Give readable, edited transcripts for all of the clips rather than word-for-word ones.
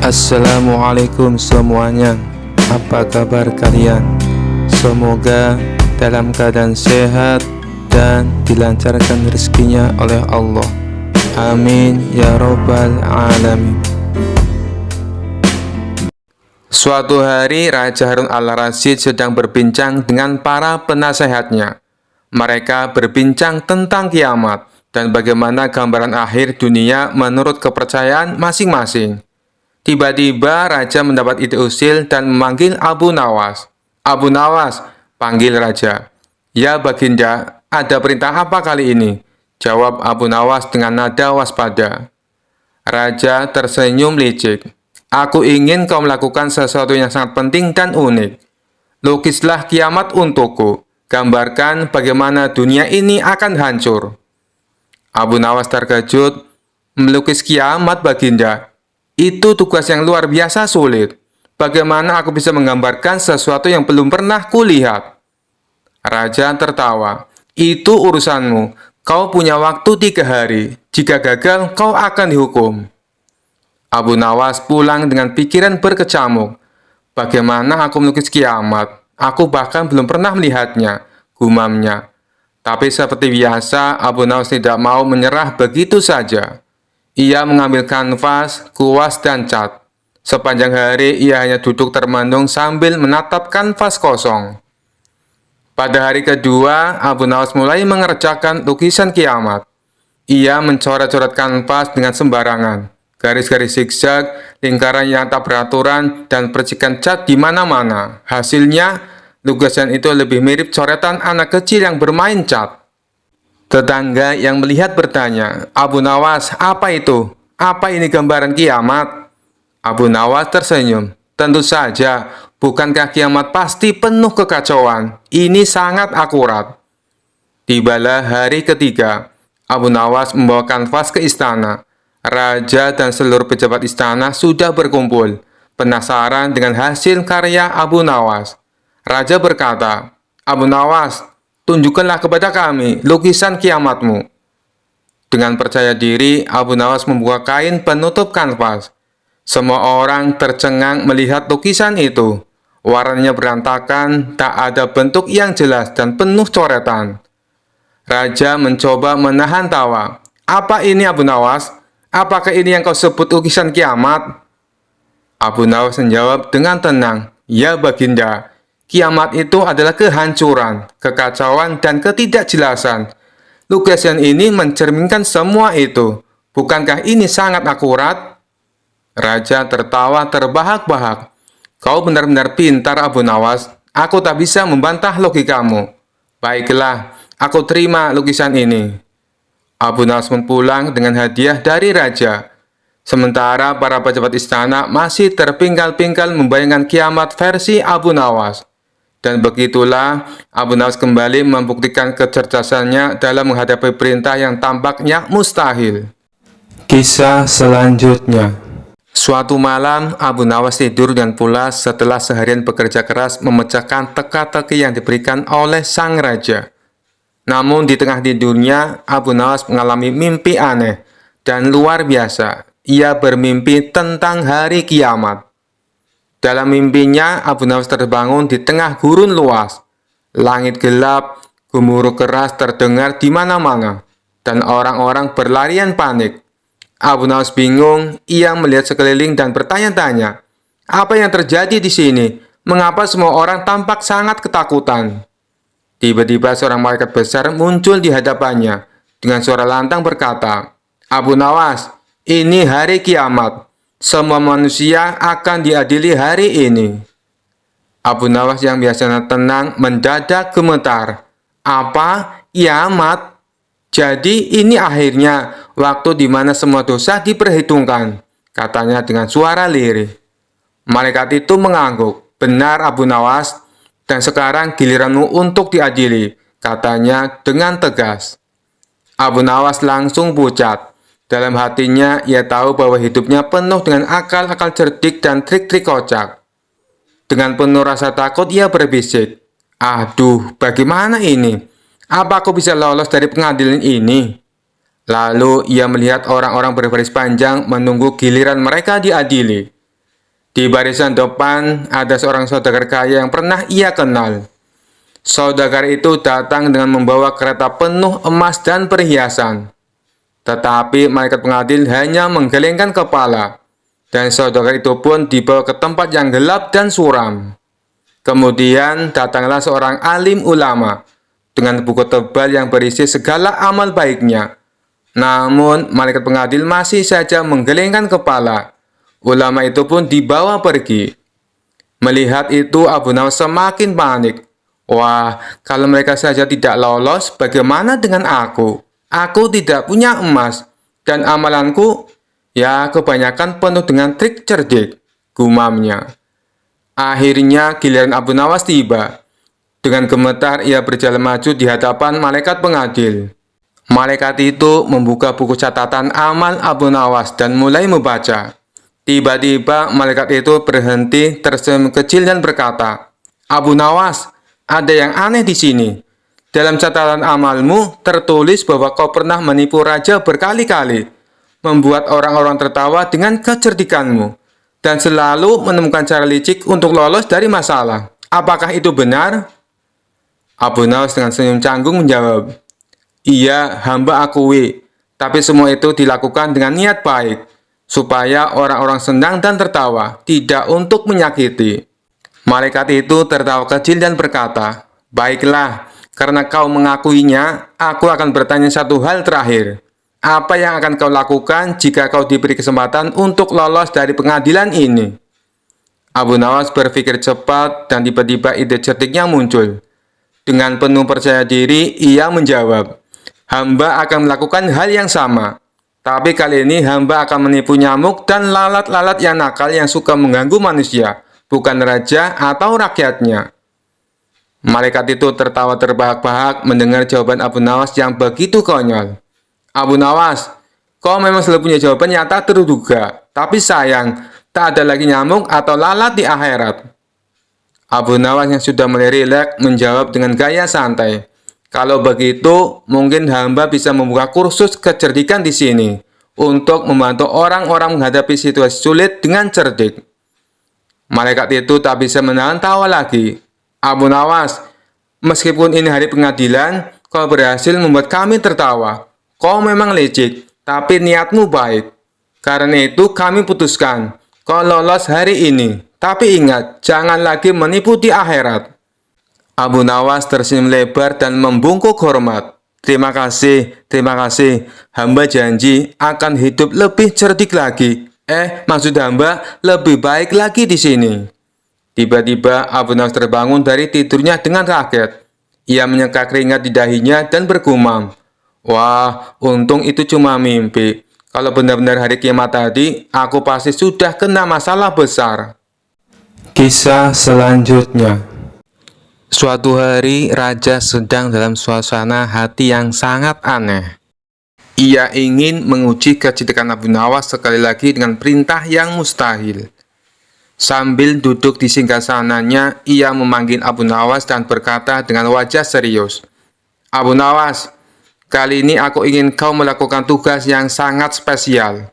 Assalamualaikum semuanya. Apa kabar kalian? Semoga dalam keadaan sehat dan dilancarkan rezekinya oleh Allah. Amin ya robbal alamin. Suatu hari Raja Harun al-Rasyid sedang berbincang dengan para penasehatnya. Mereka berbincang tentang kiamat dan bagaimana gambaran akhir dunia menurut kepercayaan masing-masing. Tiba-tiba Raja mendapat ide usil dan memanggil Abu Nawas. "Abu Nawas," panggil Raja. "Ya Baginda, ada perintah apa kali ini?" jawab Abu Nawas dengan nada waspada. Raja tersenyum licik. "Aku ingin kau melakukan sesuatu yang sangat penting dan unik. Lukislah kiamat untukku. Gambarkan bagaimana dunia ini akan hancur." Abu Nawas terkejut. "Melukis kiamat, Baginda? Itu tugas yang luar biasa sulit. Bagaimana aku bisa menggambarkan sesuatu yang belum pernah kulihat?" Raja tertawa. "Itu urusanmu. Kau punya waktu 3 hari. Jika gagal, kau akan dihukum." Abu Nawas pulang dengan pikiran berkecamuk. "Bagaimana aku melukis kiamat? Aku bahkan belum pernah melihatnya," gumamnya. Tapi seperti biasa, Abu Nawas tidak mau menyerah begitu saja. Ia mengambil kanvas, kuas, dan cat. Sepanjang hari, ia hanya duduk termenung sambil menatap kanvas kosong. Pada hari kedua, Abu Nawas mulai mengerjakan lukisan kiamat. Ia mencoret-coret kanvas dengan sembarangan. Garis-garis zigzag, lingkaran yang tak beraturan, dan percikan cat di mana-mana. Hasilnya, lukisan itu lebih mirip coretan anak kecil yang bermain cat. Tetangga yang melihat bertanya, "Abu Nawas, apa itu? Apa ini gambaran kiamat?" Abu Nawas tersenyum. "Tentu saja, bukankah kiamat pasti penuh kekacauan? Ini sangat akurat." Tibalah hari ketiga. Abu Nawas membawa kanvas ke istana. Raja dan seluruh pejabat istana sudah berkumpul, penasaran dengan hasil karya Abu Nawas. Raja berkata, "Abu Nawas, tunjukkanlah kepada kami lukisan kiamatmu." Dengan percaya diri, Abu Nawas membuka kain penutup kanvas. Semua orang tercengang melihat lukisan itu. Warnanya berantakan, tak ada bentuk yang jelas dan penuh coretan. Raja mencoba menahan tawa. "Apa ini, Abu Nawas? Apakah ini yang kau sebut lukisan kiamat?" Abu Nawas menjawab dengan tenang, "Ya Baginda, kiamat itu adalah kehancuran, kekacauan, dan ketidakjelasan. Lukisan ini mencerminkan semua itu. Bukankah ini sangat akurat?" Raja tertawa terbahak-bahak. "Kau benar-benar pintar, Abu Nawas. Aku tak bisa membantah logikamu. Baiklah, aku terima lukisan ini." Abu Nawas pulang dengan hadiah dari Raja. Sementara para pejabat istana masih terpingkal-pingkal membayangkan kiamat versi Abu Nawas. Dan begitulah Abu Nawas kembali membuktikan kecerdasannya dalam menghadapi perintah yang tampaknya mustahil. Kisah selanjutnya. Suatu malam, Abu Nawas tidur dengan pulas setelah seharian bekerja keras memecahkan teka-teki yang diberikan oleh sang raja. Namun di tengah tidurnya, Abu Nawas mengalami mimpi aneh dan luar biasa. Ia bermimpi tentang hari kiamat. Dalam mimpinya, Abu Nawas terbangun di tengah gurun luas. Langit gelap, gemuruh keras terdengar di mana-mana, dan orang-orang berlarian panik. Abu Nawas bingung, ia melihat sekeliling dan bertanya-tanya, "Apa yang terjadi di sini? Mengapa semua orang tampak sangat ketakutan?" Tiba-tiba seorang malaikat besar muncul di hadapannya. Dengan suara lantang berkata, "Abu Nawas, ini hari kiamat. Semua manusia akan diadili hari ini." Abu Nawas yang biasanya tenang mendadak gemetar. "Apa? Kiamat? Jadi ini akhirnya waktu di mana semua dosa diperhitungkan," katanya dengan suara lirih. Malaikat itu mengangguk. "Benar, Abu Nawas. Dan sekarang giliranmu untuk diadili," katanya dengan tegas. Abu Nawas langsung pucat. Dalam hatinya, ia tahu bahwa hidupnya penuh dengan akal-akal cerdik dan trik-trik kocak. Dengan penuh rasa takut, ia berbisik, "Aduh, bagaimana ini? Apa aku bisa lolos dari pengadilan ini?" Lalu ia melihat orang-orang berbaris panjang menunggu giliran mereka diadili. Di barisan depan ada seorang saudagar kaya yang pernah ia kenal. Saudagar itu datang dengan membawa kereta penuh emas dan perhiasan. Tetapi malaikat pengadil hanya menggelengkan kepala, dan saudagar itu pun dibawa ke tempat yang gelap dan suram. Kemudian datanglah seorang alim ulama dengan buku tebal yang berisi segala amal baiknya. Namun malaikat pengadil masih saja menggelengkan kepala. Ulama itu pun dibawa pergi. Melihat itu Abu Nawas semakin panik. Wah, kalau mereka saja tidak lolos, bagaimana dengan aku? Aku tidak punya emas, dan amalanku, ya kebanyakan penuh dengan trik cerdik, gumamnya. Akhirnya giliran Abu Nawas tiba. Dengan gemetar ia berjalan maju di hadapan malaikat pengadil. Malaikat itu membuka buku catatan amal Abu Nawas dan mulai membaca. Tiba-tiba malaikat itu berhenti, tersenyum kecil dan berkata, "Abu Nawas, ada yang aneh di sini. Dalam catatan amalmu tertulis bahwa kau pernah menipu raja berkali-kali, membuat orang-orang tertawa dengan kecerdikanmu, dan selalu menemukan cara licik untuk lolos dari masalah. Apakah itu benar?" Abu Nawas dengan senyum canggung menjawab, "Iya, hamba akui, tapi semua itu dilakukan dengan niat baik, supaya orang-orang senang dan tertawa, tidak untuk menyakiti." Malaikat itu tertawa kecil dan berkata, "Baiklah, karena kau mengakuinya, aku akan bertanya satu hal terakhir. Apa yang akan kau lakukan jika kau diberi kesempatan untuk lolos dari pengadilan ini?" Abu Nawas berpikir cepat dan tiba-tiba ide cerdiknya muncul. Dengan penuh percaya diri, ia menjawab, "Hamba akan melakukan hal yang sama. Tapi kali ini hamba akan menipu nyamuk dan lalat-lalat yang nakal yang suka mengganggu manusia, bukan raja atau rakyatnya." Malaikat itu tertawa terbahak-bahak mendengar jawaban Abu Nawas yang begitu konyol. "Abu Nawas, kau memang selalu punya jawaban nyata terduga, tapi sayang, tak ada lagi nyamuk atau lalat di akhirat." Abu Nawas yang sudah mulai rileks menjawab dengan gaya santai, "Kalau begitu, mungkin hamba bisa membuka kursus kecerdikan di sini untuk membantu orang-orang menghadapi situasi sulit dengan cerdik." Malaikat itu tak bisa menahan tawa lagi. "Abu Nawas, meskipun ini hari pengadilan, kau berhasil membuat kami tertawa. Kau memang licik, tapi niatmu baik. Karena itu kami putuskan, kau lolos hari ini. Tapi ingat, jangan lagi menipu di akhirat." Abu Nawas tersenyum lebar dan membungkuk hormat. Terima kasih. Hamba janji akan hidup lebih cerdik lagi. Maksud hamba lebih baik lagi di sini." Tiba-tiba Abu Nawas terbangun dari tidurnya dengan kaget. Ia menyeka keringat di dahinya dan bergumam, "Wah, untung itu cuma mimpi. Kalau benar-benar hari kiamat tadi, aku pasti sudah kena masalah besar." Kisah selanjutnya. Suatu hari, raja sedang dalam suasana hati yang sangat aneh. Ia ingin menguji kecerdikan Abu Nawas sekali lagi dengan perintah yang mustahil. Sambil duduk di singgasananya, ia memanggil Abu Nawas dan berkata dengan wajah serius, "Abu Nawas, kali ini aku ingin kau melakukan tugas yang sangat spesial."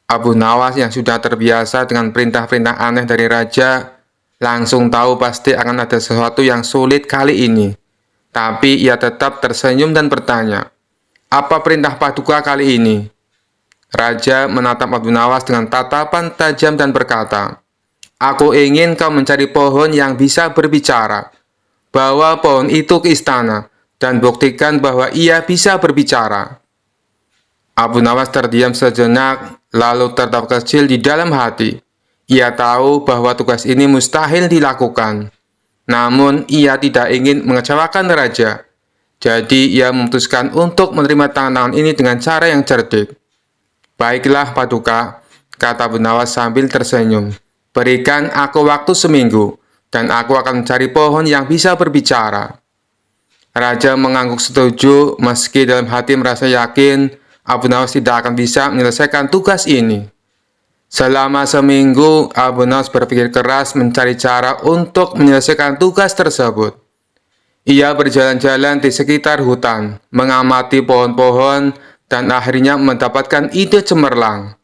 Abu Nawas yang sudah terbiasa dengan perintah-perintah aneh dari raja, langsung tahu pasti akan ada sesuatu yang sulit kali ini. Tapi ia tetap tersenyum dan bertanya, "Apa perintah paduka kali ini?" Raja menatap Abu Nawas dengan tatapan tajam dan berkata, "Aku ingin kau mencari pohon yang bisa berbicara. Bawa pohon itu ke istana dan buktikan bahwa ia bisa berbicara." Abu Nawas terdiam sejenak, lalu tertawa kecil di dalam hati. Ia tahu bahwa tugas ini mustahil dilakukan. Namun, ia tidak ingin mengecewakan raja. Jadi, ia memutuskan untuk menerima tantangan ini dengan cara yang cerdik. "Baiklah, paduka," kata Abu Nawas sambil tersenyum. "Berikan aku waktu seminggu, dan aku akan mencari pohon yang bisa berbicara." Raja mengangguk setuju, meski dalam hati merasa yakin Abu Nawas tidak akan bisa menyelesaikan tugas ini. Selama seminggu, Abu Nawas berpikir keras mencari cara untuk menyelesaikan tugas tersebut. Ia berjalan-jalan di sekitar hutan, mengamati pohon-pohon, dan akhirnya mendapatkan ide cemerlang.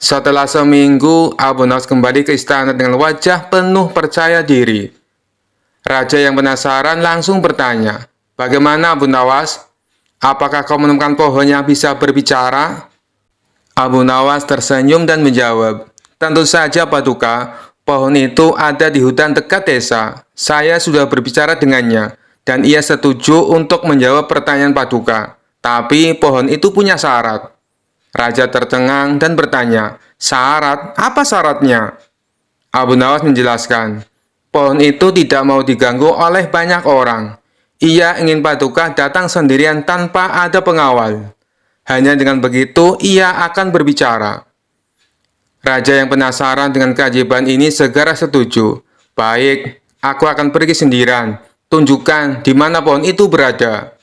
Setelah seminggu, Abu Nawas kembali ke istana dengan wajah penuh percaya diri. Raja yang penasaran langsung bertanya, "Bagaimana Abu Nawas? Apakah kau menemukan pohon yang bisa berbicara?" Abu Nawas tersenyum dan menjawab, "Tentu saja Paduka, pohon itu ada di hutan dekat desa. Saya sudah berbicara dengannya, dan ia setuju untuk menjawab pertanyaan Paduka. Tapi pohon itu punya syarat." Raja tercengang dan bertanya, "Syarat? Apa syaratnya?" Abu Nawas menjelaskan, "Pohon itu tidak mau diganggu oleh banyak orang. Ia ingin Paduka datang sendirian tanpa ada pengawal. Hanya dengan begitu ia akan berbicara." Raja yang penasaran dengan keajaiban ini segera setuju. "Baik, aku akan pergi sendirian. Tunjukkan di mana pohon itu berada."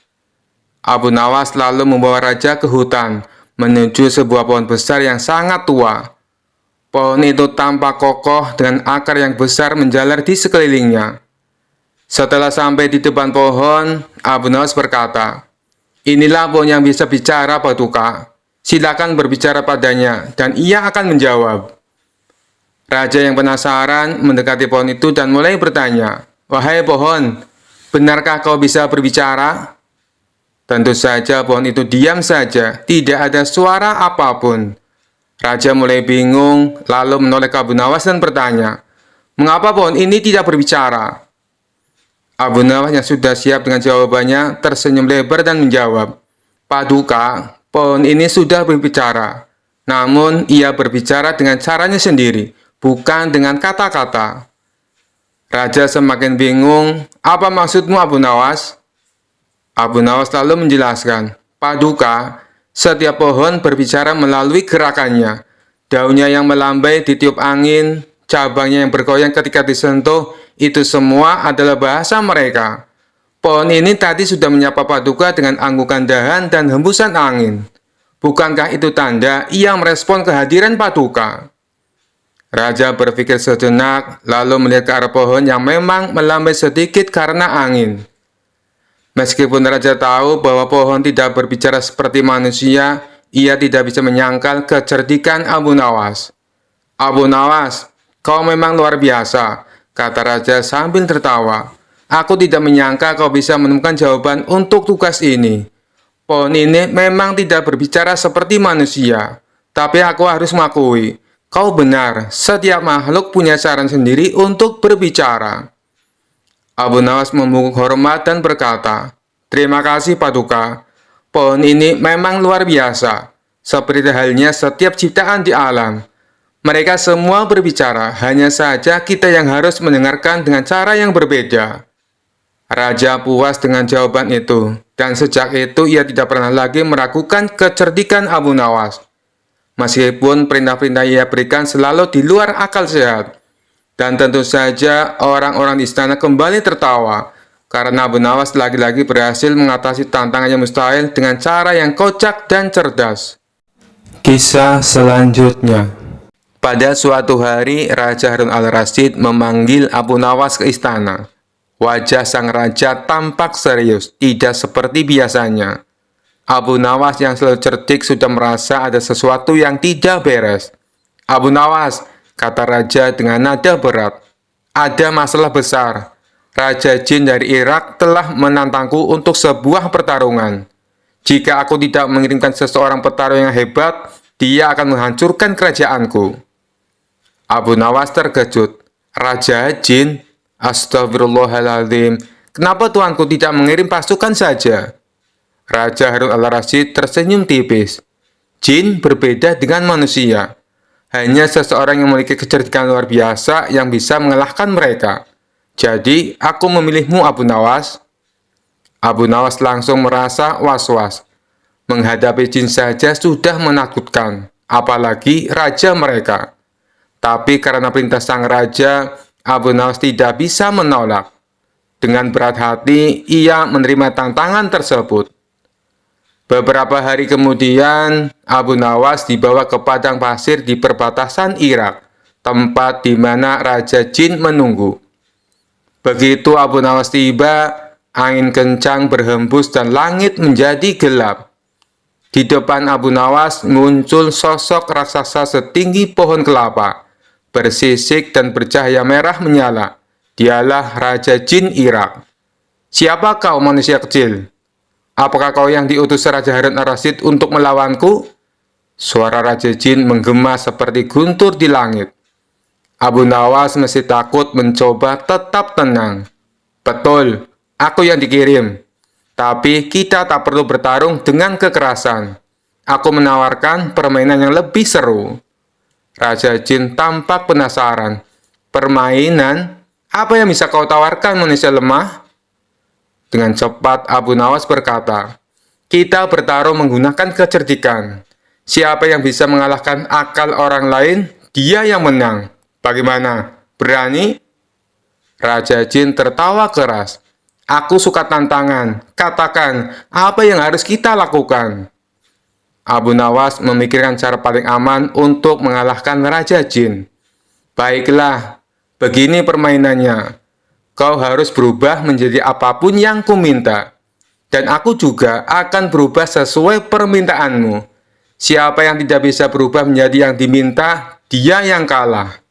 Abu Nawas lalu membawa raja ke hutan, menuju sebuah pohon besar yang sangat tua. Pohon itu tampak kokoh dengan akar yang besar menjalar di sekelilingnya. Setelah sampai di depan pohon, Abu Nawas berkata, "Inilah pohon yang bisa bicara, Paduka. Silakan berbicara padanya, dan ia akan menjawab." Raja yang penasaran mendekati pohon itu dan mulai bertanya, "Wahai pohon, benarkah kau bisa berbicara?" Tentu saja pohon itu diam saja, tidak ada suara apapun. Raja mulai bingung, lalu menoleh ke Abu Nawas dan bertanya, "Mengapa pohon ini tidak berbicara?" Abu Nawas yang sudah siap dengan jawabannya tersenyum lebar dan menjawab, "Paduka, pohon ini sudah berbicara. Namun ia berbicara dengan caranya sendiri, bukan dengan kata-kata." Raja semakin bingung, "Apa maksudmu Abu Nawas?" Abu Nawas lalu menjelaskan, "Paduka, setiap pohon berbicara melalui gerakannya. Daunnya yang melambai ditiup angin, cabangnya yang bergoyang ketika disentuh, itu semua adalah bahasa mereka. Pohon ini tadi sudah menyapa Paduka dengan anggukan dahan dan hembusan angin. Bukankah itu tanda ia merespon kehadiran Paduka?" Raja berpikir sejenak, lalu melihat ke arah pohon yang memang melambai sedikit karena angin. Meskipun raja tahu bahwa pohon tidak berbicara seperti manusia, ia tidak bisa menyangkal kecerdikan Abu Nawas. "Abu Nawas, kau memang luar biasa," kata raja sambil tertawa. "Aku tidak menyangka kau bisa menemukan jawaban untuk tugas ini. Pohon ini memang tidak berbicara seperti manusia, tapi aku harus mengakui, kau benar, setiap makhluk punya cara sendiri untuk berbicara." Abu Nawas membungkuk hormat dan berkata, "Terima kasih Paduka. Pohon ini memang luar biasa, seperti halnya setiap ciptaan di alam. Mereka semua berbicara, hanya saja kita yang harus mendengarkan dengan cara yang berbeda." Raja puas dengan jawaban itu, dan sejak itu ia tidak pernah lagi meragukan kecerdikan Abu Nawas. Meskipun perintah-perintah ia berikan selalu di luar akal sehat. Dan tentu saja orang-orang di istana kembali tertawa, karena Abu Nawas lagi-lagi berhasil mengatasi tantangan yang mustahil dengan cara yang kocak dan cerdas. Kisah selanjutnya. Pada suatu hari, Raja Harun al-Rasyid memanggil Abu Nawas ke istana. Wajah sang raja tampak serius, tidak seperti biasanya. Abu Nawas yang selalu cerdik sudah merasa ada sesuatu yang tidak beres. "Abu Nawas," kata raja dengan nada berat, "ada masalah besar. Raja Jin dari Irak telah menantangku untuk sebuah pertarungan. Jika aku tidak mengirimkan seseorang petarung yang hebat, dia akan menghancurkan kerajaanku." Abu Nawas terkejut. "Raja Jin? Astagfirullahaladzim. Kenapa tuanku tidak mengirim pasukan saja?" Raja Harun al-Rasyid tersenyum tipis. "Jin berbeda dengan manusia. Hanya seseorang yang memiliki kecerdikan luar biasa yang bisa mengalahkan mereka. Jadi, aku memilihmu Abu Nawas." Abu Nawas langsung merasa was-was. Menghadapi jin saja sudah menakutkan, apalagi raja mereka. Tapi karena perintah sang raja, Abu Nawas tidak bisa menolak. Dengan berat hati, ia menerima tantangan tersebut. Beberapa hari kemudian, Abu Nawas dibawa ke padang pasir di perbatasan Irak, tempat di mana Raja Jin menunggu. Begitu Abu Nawas tiba, angin kencang berhembus dan langit menjadi gelap. Di depan Abu Nawas muncul sosok raksasa setinggi pohon kelapa, bersisik dan bercahaya merah menyala. Dialah Raja Jin Irak. Siapa kau, manusia kecil? Apakah kau yang diutus Raja Harun al-Rasyid untuk melawanku? Suara Raja Jin menggema seperti guntur di langit. Abu Nawas masih takut mencoba tetap tenang. Betul, aku yang dikirim. Tapi kita tak perlu bertarung dengan kekerasan. Aku menawarkan permainan yang lebih seru. Raja Jin tampak penasaran. Permainan? Apa yang bisa kau tawarkan, manusia lemah? Dengan cepat Abu Nawas berkata, kita bertarung menggunakan kecerdikan. Siapa yang bisa mengalahkan akal orang lain, dia yang menang. Bagaimana? Berani? Raja Jin tertawa keras. Aku suka tantangan. Katakan, apa yang harus kita lakukan? Abu Nawas memikirkan cara paling aman untuk mengalahkan Raja Jin. Baiklah, begini permainannya. Kau harus berubah menjadi apapun yang kuminta. Dan aku juga akan berubah sesuai permintaanmu. Siapa yang tidak bisa berubah menjadi yang diminta, dia yang kalah.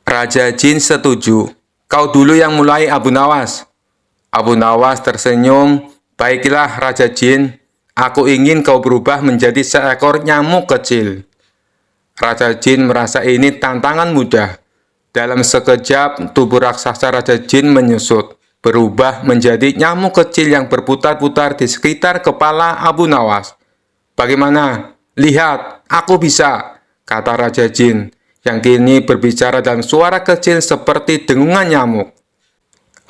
Raja Jin setuju. Kau dulu yang mulai, Abu Nawas. Abu Nawas tersenyum. Baiklah, Raja Jin. Aku ingin kau berubah menjadi seekor nyamuk kecil. Raja Jin merasa ini tantangan mudah. Dalam sekejap, tubuh raksasa Raja Jin menyusut, berubah menjadi nyamuk kecil yang berputar-putar di sekitar kepala Abu Nawas. Bagaimana? Lihat, aku bisa, kata Raja Jin, yang kini berbicara dalam suara kecil seperti dengungan nyamuk.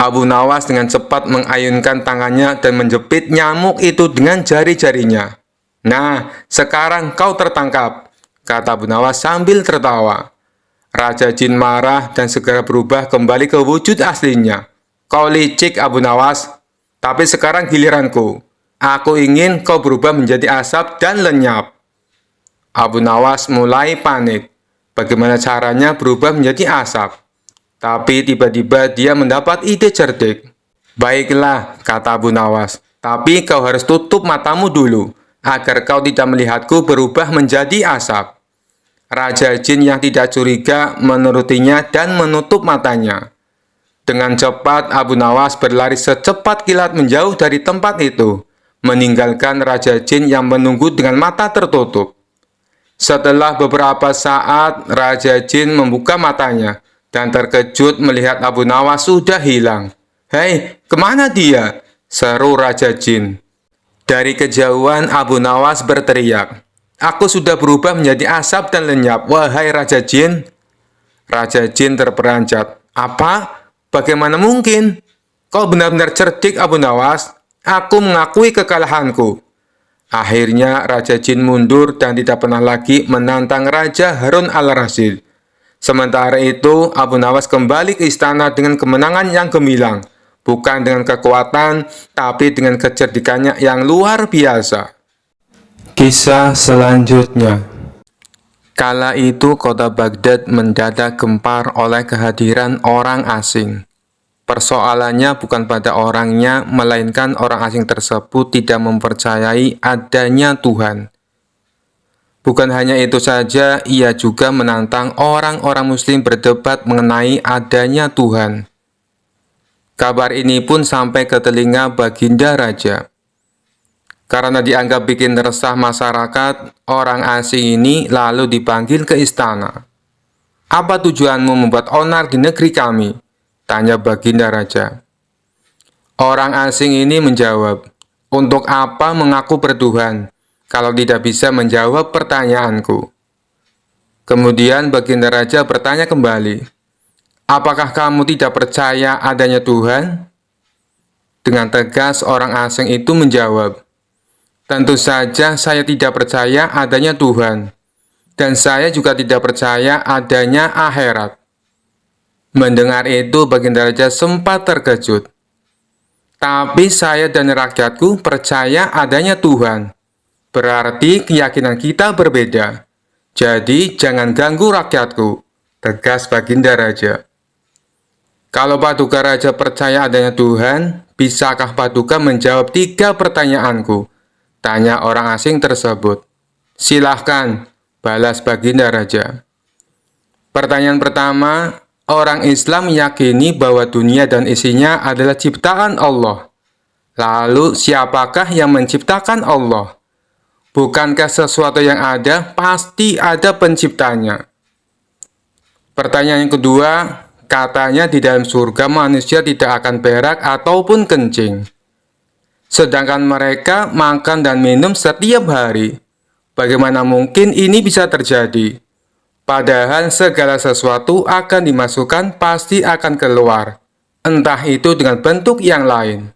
Abu Nawas dengan cepat mengayunkan tangannya dan menjepit nyamuk itu dengan jari-jarinya. Nah, sekarang kau tertangkap, kata Abu Nawas sambil tertawa. Raja Jin marah dan segera berubah kembali ke wujud aslinya. Kau licik, Abu Nawas, tapi sekarang giliranku. Aku ingin kau berubah menjadi asap dan lenyap. Abu Nawas mulai panik. Bagaimana caranya berubah menjadi asap? Tapi tiba-tiba dia mendapat ide cerdik. Baiklah, kata Abu Nawas, tapi kau harus tutup matamu dulu, agar kau tidak melihatku berubah menjadi asap. Raja Jin yang tidak curiga menurutinya dan menutup matanya. Dengan cepat Abu Nawas berlari secepat kilat menjauh dari tempat itu, meninggalkan Raja Jin yang menunggu dengan mata tertutup. Setelah beberapa saat, Raja Jin membuka matanya dan terkejut melihat Abu Nawas sudah hilang. Hei, kemana dia? Seru Raja Jin. Dari kejauhan Abu Nawas berteriak, aku sudah berubah menjadi asap dan lenyap, wahai Raja Jin. Raja Jin terperanjat. Apa? Bagaimana mungkin? Kau benar-benar cerdik, Abu Nawas. Aku mengakui kekalahanku. Akhirnya Raja Jin mundur dan tidak pernah lagi menantang Raja Harun al-Rasyid. Sementara itu, Abu Nawas kembali ke istana dengan kemenangan yang gemilang. Bukan dengan kekuatan, tapi dengan kecerdikannya yang luar biasa. Kisah selanjutnya. Kala itu kota Baghdad mendadak gempar oleh kehadiran orang asing. Persoalannya bukan pada orangnya, melainkan orang asing tersebut tidak mempercayai adanya Tuhan. Bukan hanya itu saja, ia juga menantang orang-orang muslim berdebat mengenai adanya Tuhan. Kabar ini pun sampai ke telinga Baginda Raja. Karena dianggap bikin resah masyarakat, orang asing ini lalu dipanggil ke istana. Apa tujuanmu membuat onar di negeri kami? Tanya Baginda Raja. Orang asing ini menjawab, untuk apa mengaku bertuhan kalau tidak bisa menjawab pertanyaanku? Kemudian Baginda Raja bertanya kembali, apakah kamu tidak percaya adanya Tuhan? Dengan tegas orang asing itu menjawab, tentu saja saya tidak percaya adanya Tuhan, dan saya juga tidak percaya adanya akhirat. Mendengar itu Baginda Raja sempat terkejut. Tapi saya dan rakyatku percaya adanya Tuhan. Berarti keyakinan kita berbeda. Jadi jangan ganggu rakyatku, tegas Baginda Raja. Kalau Paduka Raja percaya adanya Tuhan, bisakah Paduka menjawab 3 pertanyaanku? Tanya orang asing tersebut. Silahkan, balas baginda raja. Pertanyaan pertama, orang Islam meyakini bahwa dunia dan isinya adalah ciptaan Allah. Lalu, siapakah yang menciptakan Allah? Bukankah sesuatu yang ada pasti ada penciptanya? Pertanyaan yang kedua, katanya di dalam surga manusia tidak akan berak ataupun kencing. Sedangkan mereka makan dan minum setiap hari. Bagaimana mungkin ini bisa terjadi? Padahal segala sesuatu akan dimasukkan pasti akan keluar. Entah itu dengan bentuk yang lain.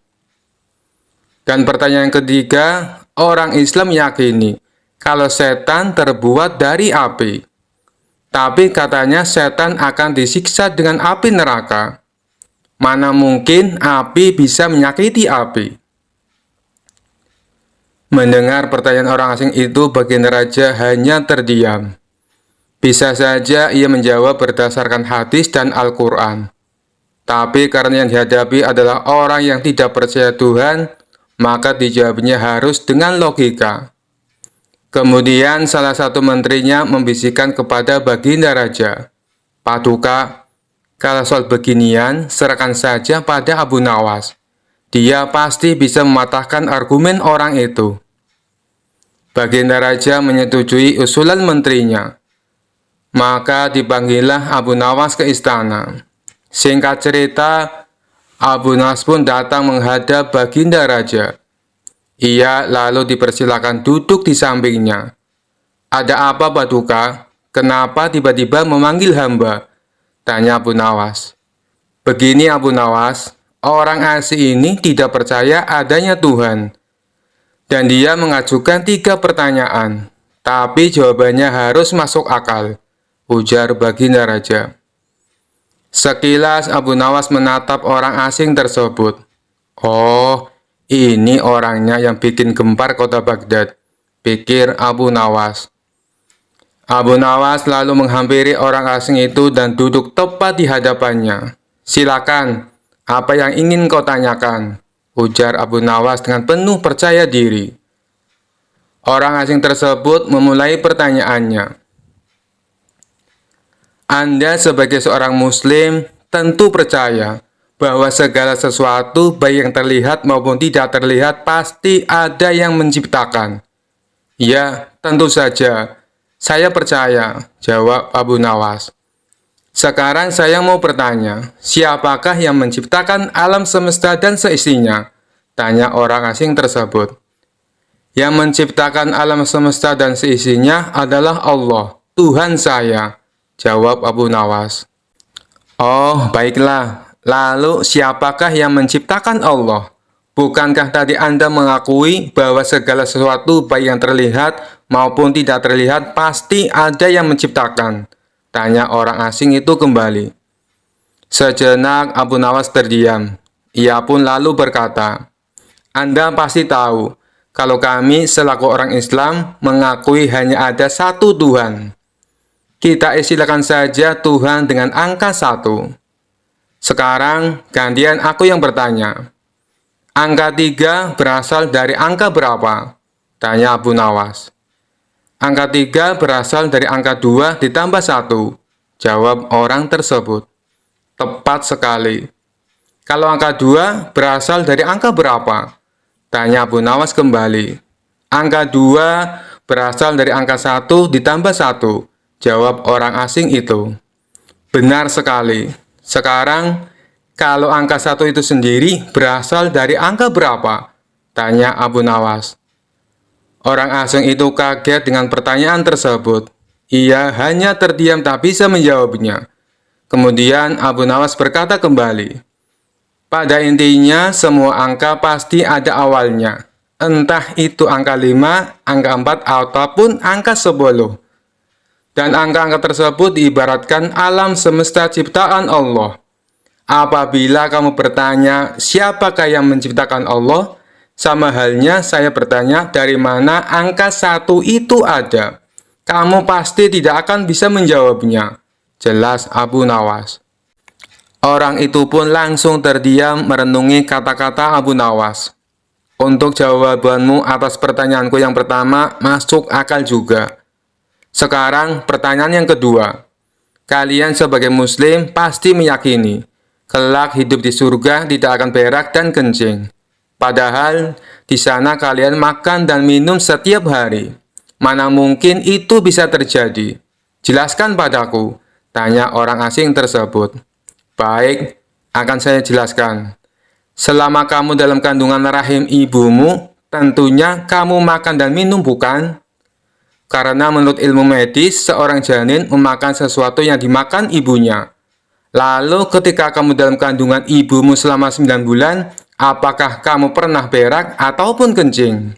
Dan pertanyaan ketiga, orang Islam yakini kalau setan terbuat dari api. Tapi katanya setan akan disiksa dengan api neraka. Mana mungkin api bisa menyakiti api? Mendengar pertanyaan orang asing itu, baginda raja hanya terdiam. Bisa saja ia menjawab berdasarkan hadis dan Al-Quran. Tapi karena yang dihadapi adalah orang yang tidak percaya Tuhan, maka dijawabnya harus dengan logika. Kemudian salah satu menterinya membisikkan kepada baginda raja, "Paduka, kalau soal beginian, serahkan saja pada Abu Nawas. Dia pasti bisa mematahkan argumen orang itu." Baginda raja menyetujui usulan menterinya. Maka dipanggillah Abu Nawas ke istana. Singkat cerita, Abu Nawas pun datang menghadap baginda raja. Ia lalu dipersilakan duduk di sampingnya. "Ada apa, Paduka? Kenapa tiba-tiba memanggil hamba?" tanya Abu Nawas. "Begini Abu Nawas, orang asing ini tidak percaya adanya Tuhan. Dan dia mengajukan 3 pertanyaan, tapi jawabannya harus masuk akal," ujar baginda raja. Sekilas Abu Nawas menatap orang asing tersebut. "Oh, ini orangnya yang bikin gempar kota Baghdad," pikir Abu Nawas. Abu Nawas lalu menghampiri orang asing itu dan duduk tepat di hadapannya. "Silakan, apa yang ingin kau tanyakan?" ujar Abu Nawas dengan penuh percaya diri. Orang asing tersebut memulai pertanyaannya. "Anda sebagai seorang muslim tentu percaya bahwa segala sesuatu baik yang terlihat maupun tidak terlihat pasti ada yang menciptakan." "Ya, tentu saja. Saya percaya," jawab Abu Nawas. "Sekarang saya mau bertanya, siapakah yang menciptakan alam semesta dan seisinya?" tanya orang asing tersebut. "Yang menciptakan alam semesta dan seisinya adalah Allah, Tuhan saya," jawab Abu Nawas. "Oh, baiklah. Lalu siapakah yang menciptakan Allah? Bukankah tadi Anda mengakui bahwa segala sesuatu baik yang terlihat maupun tidak terlihat pasti ada yang menciptakan?" tanya orang asing itu kembali. Sejenak Abu Nawas terdiam. Ia pun lalu berkata, "Anda pasti tahu kalau kami selaku orang Islam mengakui hanya ada satu Tuhan. Kita istilahkan saja Tuhan dengan angka 1. Sekarang gantian aku yang bertanya. Angka 3 berasal dari angka berapa?" tanya Abu Nawas. "Angka 3 berasal dari angka 2 ditambah 1, jawab orang tersebut. "Tepat sekali. Kalau angka 2 berasal dari angka berapa?" tanya Abu Nawas kembali. "Angka 2 berasal dari angka 1 ditambah 1, jawab orang asing itu. "Benar sekali. Sekarang, kalau angka 1 itu sendiri berasal dari angka berapa?" tanya Abu Nawas. Orang asing itu kaget dengan pertanyaan tersebut. Ia hanya terdiam tak bisa menjawabnya. Kemudian Abu Nawas berkata kembali, "Pada intinya semua angka pasti ada awalnya. Entah itu angka 5, angka 4, ataupun angka 10. Dan angka-angka tersebut diibaratkan alam semesta ciptaan Allah. Apabila kamu bertanya siapakah yang menciptakan Allah, sama halnya saya bertanya dari mana angka 1 itu ada. Kamu pasti tidak akan bisa menjawabnya," jelas Abu Nawas. Orang itu pun langsung terdiam merenungi kata-kata Abu Nawas. Untuk jawabanmu atas pertanyaanku yang pertama masuk akal juga. Sekarang pertanyaan yang kedua. Kalian sebagai muslim pasti meyakini kelak hidup di surga tidak akan berak dan kencing. Padahal di sana kalian makan dan minum setiap hari. Mana mungkin itu bisa terjadi? Jelaskan padaku, tanya orang asing tersebut. Baik, akan saya jelaskan. Selama kamu dalam kandungan rahim ibumu, tentunya kamu makan dan minum, bukan? Karena menurut ilmu medis, seorang janin memakan sesuatu yang dimakan ibunya. Lalu ketika kamu dalam kandungan ibumu selama 9 bulan, apakah kamu pernah berak ataupun kencing?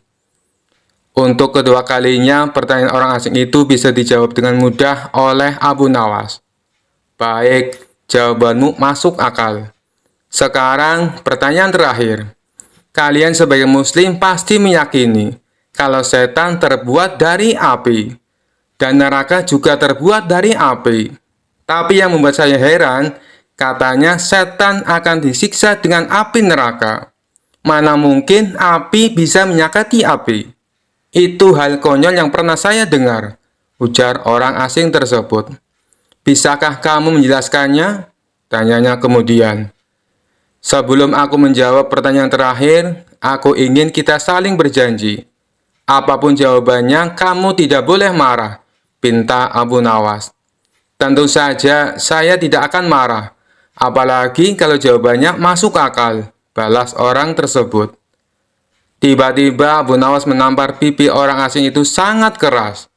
Untuk kedua kalinya, pertanyaan orang asing itu bisa dijawab dengan mudah oleh Abu Nawas. Baik, jawabanmu masuk akal. Sekarang pertanyaan terakhir. Kalian sebagai muslim pasti meyakini kalau setan terbuat dari api dan neraka juga terbuat dari api. Tapi yang membuat saya heran, katanya setan akan disiksa dengan api neraka. Mana mungkin api bisa menyakiti api? Itu hal konyol yang pernah saya dengar, ujar orang asing tersebut. Bisakah kamu menjelaskannya? Tanyanya kemudian. Sebelum aku menjawab pertanyaan terakhir, aku ingin kita saling berjanji. Apapun jawabannya, kamu tidak boleh marah, pinta Abu Nawas. Tentu saja, saya tidak akan marah. Apalagi kalau jawabannya masuk akal, balas orang tersebut. Tiba-tiba Abu Nawas menampar pipi orang asing itu sangat keras.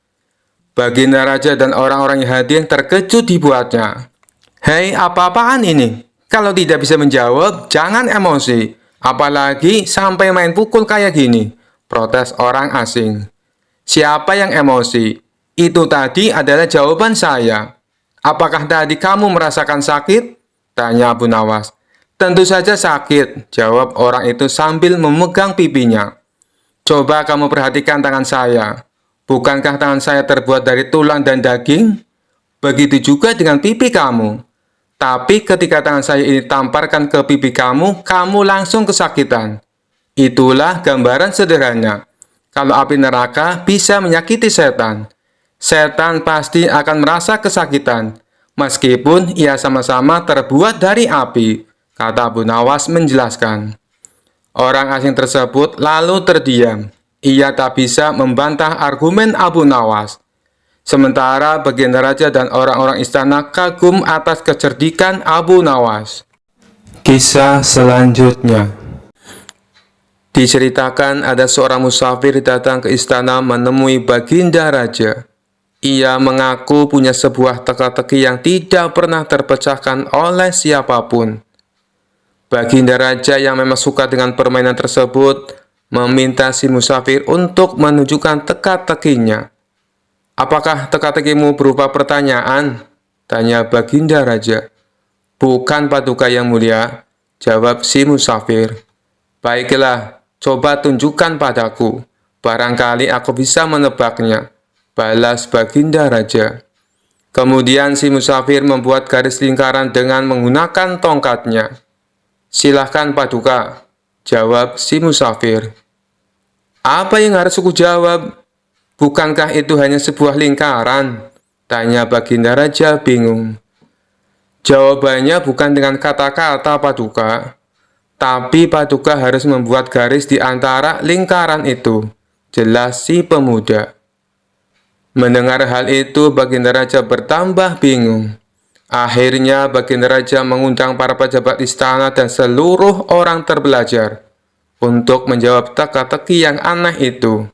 Baginda Raja dan orang-orang yang hadir terkejut dibuatnya. Hei, apa-apaan ini? Kalau tidak bisa menjawab, jangan emosi. Apalagi sampai main pukul kayak gini, protes orang asing. Siapa yang emosi? Itu tadi adalah jawaban saya. Apakah tadi kamu merasakan sakit? Tanya Abu Nawas. Tentu saja sakit, jawab orang itu sambil memegang pipinya. Coba kamu perhatikan tangan saya. Bukankah tangan saya terbuat dari tulang dan daging? Begitu juga dengan pipi kamu. Tapi ketika tangan saya ini tamparkan ke pipi kamu, kamu langsung kesakitan. Itulah gambaran sederhana. Kalau api neraka bisa menyakiti setan, setan pasti akan merasa kesakitan, meskipun ia sama-sama terbuat dari api, kata Abu Nawas menjelaskan. Orang asing tersebut lalu terdiam. Ia tak bisa membantah argumen Abu Nawas. Sementara baginda raja dan orang-orang istana kagum atas kecerdikan Abu Nawas. Kisah selanjutnya. Diceritakan ada seorang musafir datang ke istana menemui baginda raja. Ia mengaku punya sebuah teka-teki yang tidak pernah terpecahkan oleh siapapun. Baginda raja yang memang suka dengan permainan tersebut meminta si musafir untuk menunjukkan teka-tekinya. Apakah teka-tekimu berupa pertanyaan? Tanya baginda raja. Bukan paduka yang mulia, jawab si musafir. Baiklah, coba tunjukkan padaku. Barangkali aku bisa menebaknya, balas baginda raja. Kemudian si musafir membuat garis lingkaran dengan menggunakan tongkatnya. Silahkan paduka, jawab si musafir. Apa yang harus aku jawab? Bukankah itu hanya sebuah lingkaran? Tanya baginda raja bingung. Jawabannya bukan dengan kata-kata paduka, tapi paduka harus membuat garis di antara lingkaran itu, jelas si pemuda. Mendengar hal itu, baginda raja bertambah bingung. Akhirnya baginda raja mengundang para pejabat istana dan seluruh orang terbelajar untuk menjawab teka-teki yang aneh itu.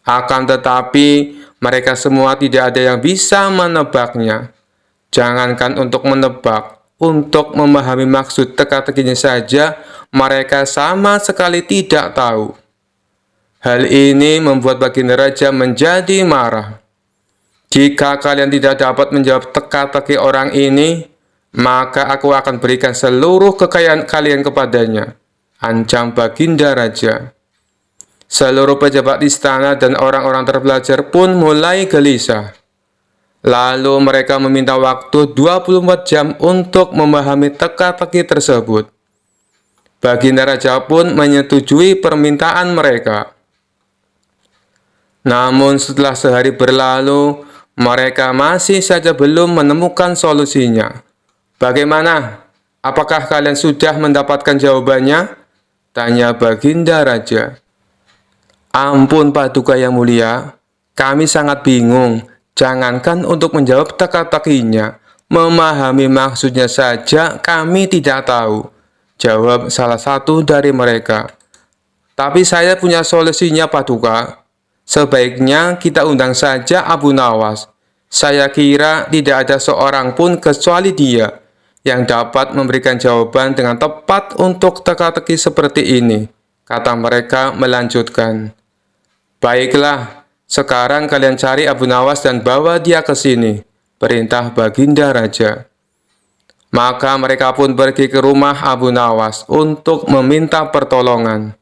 Akan tetapi, mereka semua tidak ada yang bisa menebaknya. Jangankan untuk menebak, untuk memahami maksud teka-tekinya saja, mereka sama sekali tidak tahu. Hal ini membuat baginda raja menjadi marah. Jika kalian tidak dapat menjawab teka-teki orang ini, maka aku akan berikan seluruh kekayaan kalian kepadanya, ancam baginda raja. Seluruh pejabat istana dan orang-orang terbelajar pun mulai gelisah. Lalu mereka meminta waktu 24 jam untuk memahami teka-teki tersebut. Baginda Raja pun menyetujui permintaan mereka. Namun setelah sehari berlalu, mereka masih saja belum menemukan solusinya. Bagaimana? Apakah kalian sudah mendapatkan jawabannya? Tanya Baginda Raja. Ampun Paduka yang mulia, kami sangat bingung. Jangankan untuk menjawab teka-tekinya, memahami maksudnya saja kami tidak tahu. Jawab salah satu dari mereka. Tapi saya punya solusinya Paduka. Sebaiknya kita undang saja Abu Nawas. Saya kira tidak ada seorang pun kecuali dia yang dapat memberikan jawaban dengan tepat untuk teka-teki seperti ini, kata mereka melanjutkan. Baiklah, sekarang kalian cari Abu Nawas dan bawa dia ke sini, perintah Baginda Raja. Maka mereka pun pergi ke rumah Abu Nawas untuk meminta pertolongan.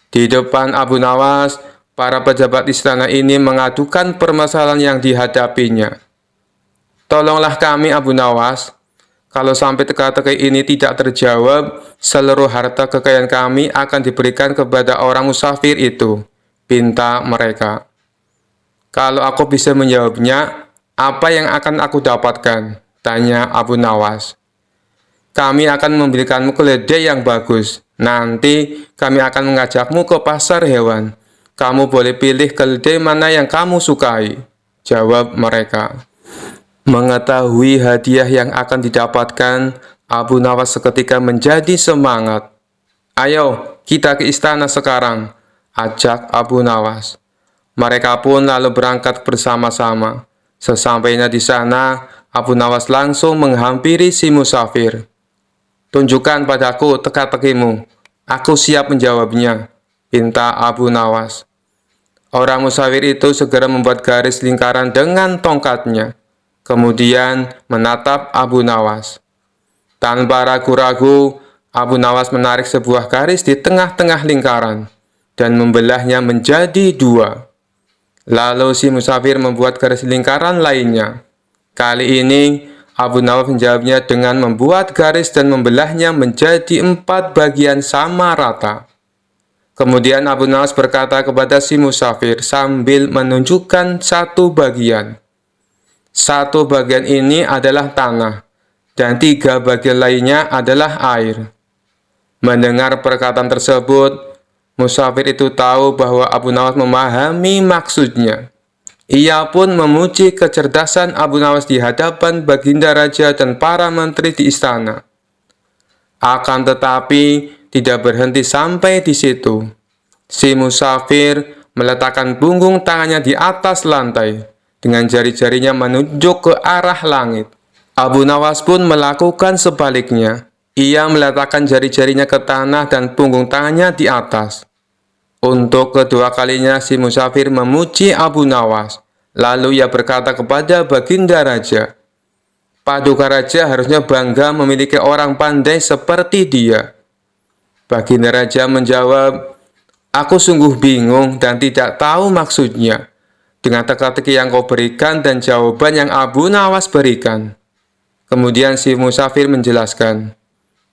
Di depan Abu Nawas, para pejabat istana ini mengadukan permasalahan yang dihadapinya. Tolonglah kami Abu Nawas, kalau sampai teka-teki ini tidak terjawab, seluruh harta kekayaan kami akan diberikan kepada orang musafir itu, pinta mereka. Kalau aku bisa menjawabnya, apa yang akan aku dapatkan? Tanya Abu Nawas. Kami akan memberikanmu keledai yang bagus. Nanti kami akan mengajakmu ke pasar hewan. Kamu boleh pilih keledai mana yang kamu sukai, jawab mereka. Mengetahui hadiah yang akan didapatkan, Abu Nawas seketika menjadi semangat. Ayo, kita ke istana sekarang, ajak Abu Nawas. Mereka pun lalu berangkat bersama-sama. Sesampainya di sana, Abu Nawas langsung menghampiri si musafir. Tunjukkan padaku teka-tekimu, aku siap menjawabnya, pinta Abu Nawas. Orang musafir itu segera membuat garis lingkaran dengan tongkatnya, kemudian menatap Abu Nawas. Tanpa ragu-ragu, Abu Nawas menarik sebuah garis di tengah-tengah lingkaran dan membelahnya menjadi dua. Lalu si musafir membuat garis lingkaran lainnya. Kali ini, Abu Nawas menjawabnya dengan membuat garis dan membelahnya menjadi 4 bagian sama rata. Kemudian Abu Nawas berkata kepada si musafir sambil menunjukkan satu bagian. Satu bagian ini adalah tanah, dan 3 bagian lainnya adalah air. Mendengar perkataan tersebut, musafir itu tahu bahwa Abu Nawas memahami maksudnya. Ia pun memuji kecerdasan Abu Nawas di hadapan Baginda Raja dan para menteri di istana. Akan tetapi, tidak berhenti sampai di situ. Si musafir meletakkan punggung tangannya di atas lantai, dengan jari-jarinya menunjuk ke arah langit. Abu Nawas pun melakukan sebaliknya. Ia meletakkan jari-jarinya ke tanah dan punggung tangannya di atas. Untuk kedua kalinya si musafir memuji Abu Nawas. Lalu ia berkata kepada Baginda Raja, Paduka Raja harusnya bangga memiliki orang pandai seperti dia. Baginda Raja menjawab, aku sungguh bingung dan tidak tahu maksudnya dengan teka-teki yang kau berikan dan jawaban yang Abu Nawas berikan. Kemudian si musafir menjelaskan,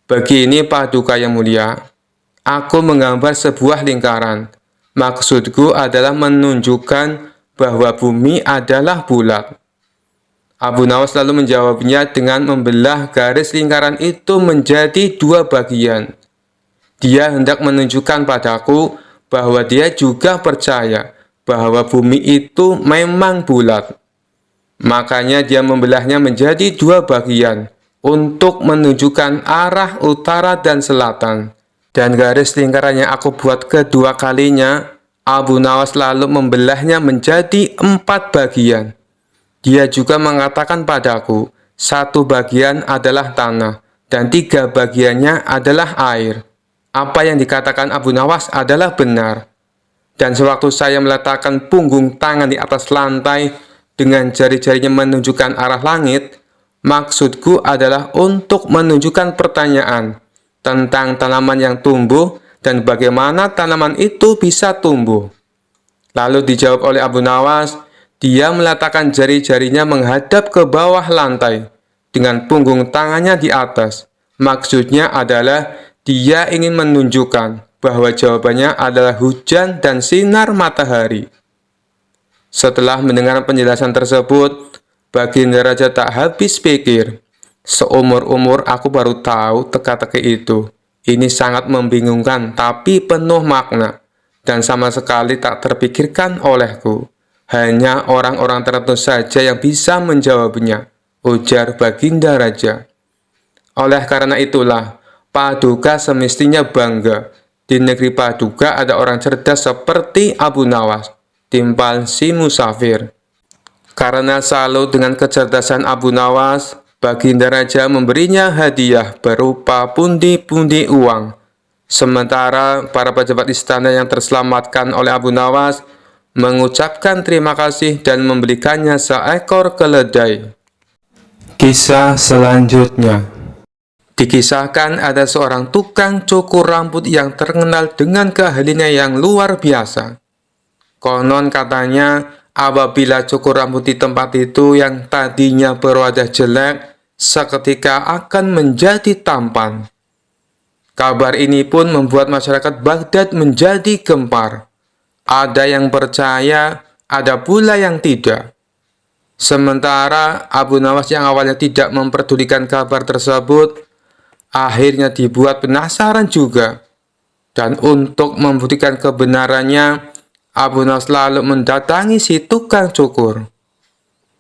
begini Paduka yang mulia, aku menggambar sebuah lingkaran. Maksudku adalah menunjukkan bahwa bumi adalah bulat. Abu Nawas lalu menjawabnya dengan membelah garis lingkaran itu menjadi 2 bagian. Dia hendak menunjukkan padaku bahwa dia juga percaya bahwa bumi itu memang bulat. Makanya dia membelahnya menjadi 2 bagian untuk menunjukkan arah utara dan selatan. Dan garis lingkaran yang aku buat kedua kalinya, Abu Nawas lalu membelahnya menjadi 4 bagian. Dia juga mengatakan padaku, 1 bagian adalah tanah, dan 3 bagiannya adalah air. Apa yang dikatakan Abu Nawas adalah benar. Dan sewaktu saya meletakkan punggung tangan di atas lantai, dengan jari-jarinya menunjukkan arah langit, maksudku adalah untuk menunjukkan pertanyaan tentang tanaman yang tumbuh, dan bagaimana tanaman itu bisa tumbuh. Lalu dijawab oleh Abu Nawas, dia meletakkan jari-jarinya menghadap ke bawah lantai, dengan punggung tangannya di atas. Maksudnya adalah Dia ingin menunjukkan bahwa jawabannya adalah hujan dan sinar matahari. Setelah mendengar penjelasan tersebut, Baginda Raja tak habis pikir. Seumur-umur aku baru tahu teka-teki itu. Ini sangat membingungkan tapi penuh makna, dan sama sekali tak terpikirkan olehku. Hanya orang-orang tertentu saja yang bisa menjawabnya, ujar Baginda Raja. Oleh karena itulah, Paduka semestinya bangga. Di negeri Paduka ada orang cerdas seperti Abu Nawas, timpal si musafir. Karena salut dengan kecerdasan Abu Nawas, Baginda Raja memberinya hadiah berupa pundi-pundi uang. Sementara para pejabat istana yang terselamatkan oleh Abu Nawas mengucapkan terima kasih dan membelikannya seekor keledai. Kisah selanjutnya. Dikisahkan ada seorang tukang cukur rambut yang terkenal dengan keahliannya yang luar biasa. Konon katanya, apabila cukur rambut di tempat itu yang tadinya berwajah jelek, seketika akan menjadi tampan. Kabar ini pun membuat masyarakat Baghdad menjadi gempar. Ada yang percaya, ada pula yang tidak. Sementara Abu Nawas yang awalnya tidak memperdulikan kabar tersebut, akhirnya dibuat penasaran juga. Dan untuk membuktikan kebenarannya, Abu Nawas lalu mendatangi si tukang cukur.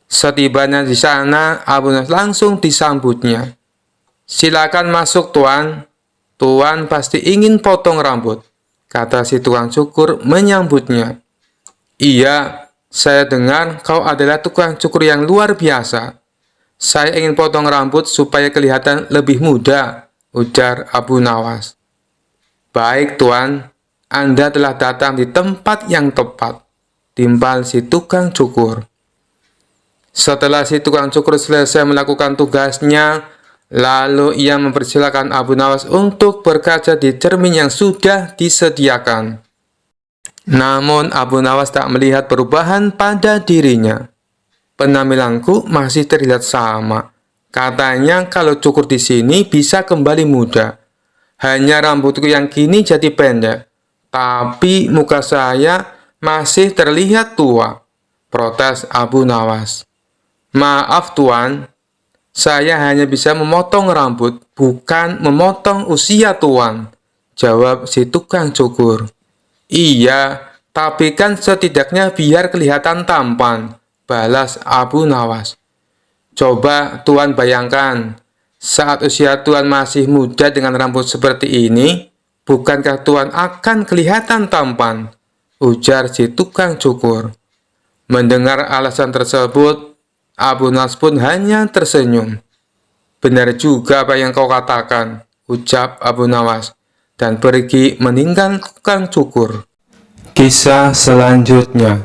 Setibanya di sana, Abu Nawas langsung disambutnya. "Silakan masuk, Tuan. Tuan pasti ingin potong rambut," kata si tukang cukur menyambutnya. "Iya, saya dengar kau adalah tukang cukur yang luar biasa. Saya ingin potong rambut supaya kelihatan lebih muda," ujar Abu Nawas. "Baik, Tuan. Anda telah datang di tempat yang tepat," timpal si tukang cukur. Setelah si tukang cukur selesai melakukan tugasnya, lalu ia mempersilahkan Abu Nawas untuk berkaca di cermin yang sudah disediakan. Namun Abu Nawas tak melihat perubahan pada dirinya. "Penampilanku masih terlihat sama. Katanya kalau cukur di sini bisa kembali muda. Hanya rambutku yang kini jadi pendek. Tapi muka saya masih terlihat tua," protes Abu Nawas. "Maaf, Tuan. Saya hanya bisa memotong rambut, bukan memotong usia Tuan," jawab si tukang cukur. "Iya, tapi kan setidaknya biar kelihatan tampan," balas Abu Nawas. "Coba Tuan bayangkan, saat usia Tuan masih muda dengan rambut seperti ini, bukankah Tuan akan kelihatan tampan?" ujar si tukang cukur. Mendengar alasan tersebut, Abu Nawas pun hanya tersenyum. "Benar juga apa yang kau katakan," ucap Abu Nawas, dan pergi meninggalkan tukang cukur. Kisah selanjutnya.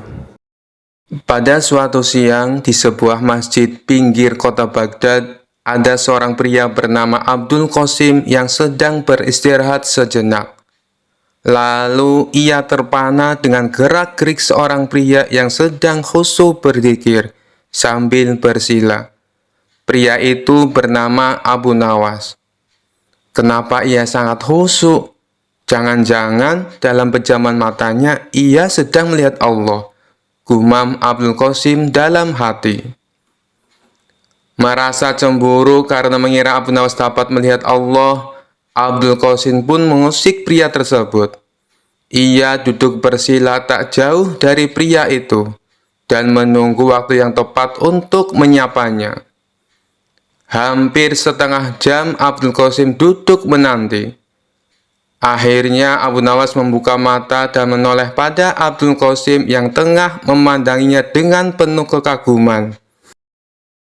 Pada suatu siang di sebuah masjid pinggir kota Baghdad, ada seorang pria bernama Abdul Qasim yang sedang beristirahat sejenak. Lalu ia terpana dengan gerak-gerik seorang pria yang sedang khusyuk berzikir sambil bersila. Pria itu bernama Abu Nawas. Kenapa ia sangat khusyuk? Jangan-jangan dalam pejaman matanya ia sedang melihat Allah, gumam Abdul Qasim dalam hati. Merasa cemburu karena mengira Abu Nawas dapat melihat Allah, Abdul Qasim pun mengusik pria tersebut. Ia duduk bersila tak jauh dari pria itu dan menunggu waktu yang tepat untuk menyapanya. Hampir setengah jam Abdul Qasim duduk menanti. Akhirnya Abu Nawas membuka mata dan menoleh pada Abdul Qasim yang tengah memandanginya dengan penuh kekaguman.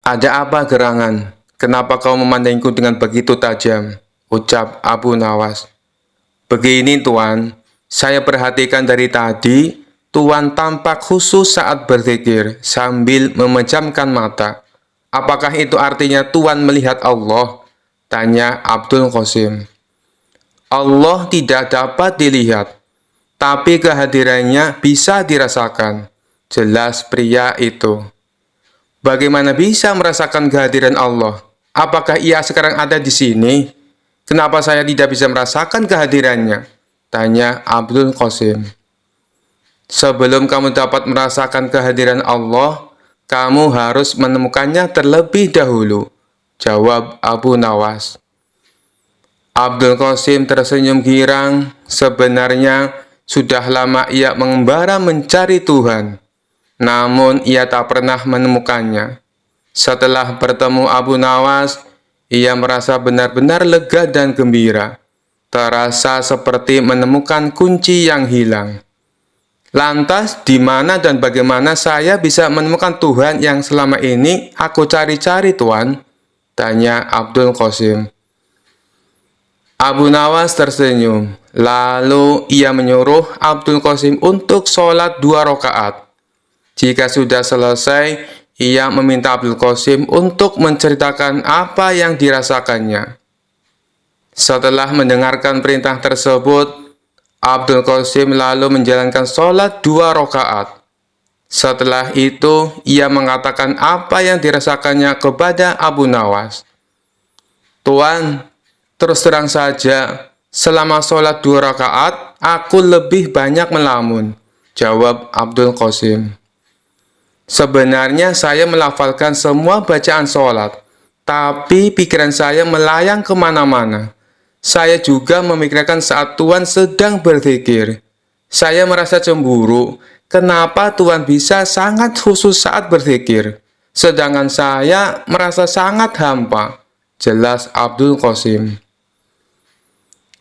"Ada apa gerangan? Kenapa kau memandangiku dengan begitu tajam?" ucap Abu Nawas. "Begini Tuan, saya perhatikan dari tadi, Tuan tampak khusyuk saat berzikir sambil memejamkan mata. Apakah itu artinya Tuan melihat Allah?" tanya Abdul Qasim. "Allah tidak dapat dilihat, tapi kehadirannya bisa dirasakan," jelas pria itu. "Bagaimana bisa merasakan kehadiran Allah? Apakah ia sekarang ada di sini?" Kenapa saya tidak bisa merasakan kehadirannya? Tanya Abdul Qasim. Sebelum kamu dapat merasakan kehadiran Allah, kamu harus menemukannya terlebih dahulu, jawab Abu Nawas. Abdul Qasim tersenyum girang. Sebenarnya sudah lama ia mengembara mencari Tuhan, namun ia tak pernah menemukannya. Setelah bertemu Abu Nawas, ia merasa benar-benar lega dan gembira. Terasa seperti menemukan kunci yang hilang. Lantas, di mana dan bagaimana saya bisa menemukan Tuhan yang selama ini aku cari-cari, Tuan? Tanya Abdul Qasim. Abu Nawas tersenyum. Lalu ia menyuruh Abdul Qasim untuk sholat 2 rakaat. Jika sudah selesai, ia meminta Abdul Qasim untuk menceritakan apa yang dirasakannya. Setelah mendengarkan perintah tersebut, Abdul Qasim lalu menjalankan sholat 2 rakaat. Setelah itu, ia mengatakan apa yang dirasakannya kepada Abu Nawas. Tuan, terus terang saja, selama sholat 2 rakaat, aku lebih banyak melamun, jawab Abdul Qasim. Sebenarnya saya melafalkan semua bacaan sholat, tapi pikiran saya melayang kemana-mana. Saya juga memikirkan saat Tuan sedang berzikir. Saya merasa cemburu, kenapa Tuan bisa sangat khusus saat berzikir, sedangkan saya merasa sangat hampa, jelas Abdul Qasim.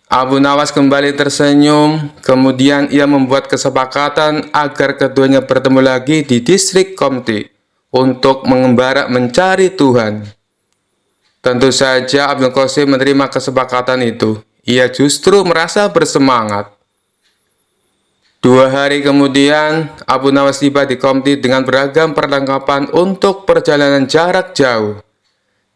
Abu Nawas kembali tersenyum, kemudian ia membuat kesepakatan agar keduanya bertemu lagi di distrik Qomti untuk mengembara mencari Tuhan. Tentu saja Abdul Qasim menerima kesepakatan itu. Ia justru merasa bersemangat. 2 hari kemudian, Abu Nawas tiba di Qomti dengan beragam perlengkapan untuk perjalanan jarak jauh.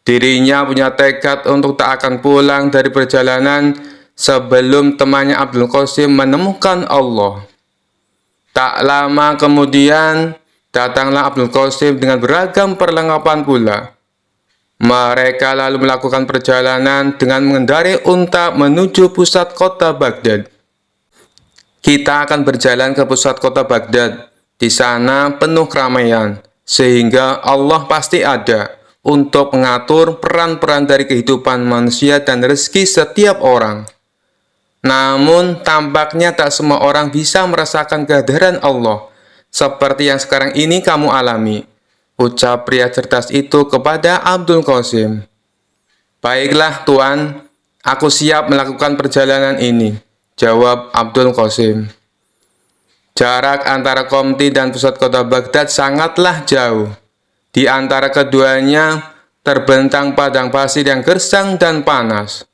Dirinya punya tekad untuk tak akan pulang dari perjalanan sebelum temannya Abdul Qasim menemukan Allah. Tak lama kemudian, datanglah Abdul Qasim dengan beragam perlengkapan pula. Mereka lalu melakukan perjalanan dengan mengendarai unta menuju pusat kota Baghdad. Kita akan berjalan ke pusat kota Baghdad. Di sana penuh keramaian, sehingga Allah pasti ada untuk mengatur peran-peran dari kehidupan manusia dan rezeki setiap orang. Namun, tampaknya tak semua orang bisa merasakan kehadiran Allah, seperti yang sekarang ini kamu alami, ucap pria cerdas itu kepada Abdul Qasim. Baiklah Tuan, aku siap melakukan perjalanan ini, jawab Abdul Qasim. Jarak antara Qomti dan pusat kota Baghdad sangatlah jauh. Di antara keduanya terbentang padang pasir yang gersang dan panas.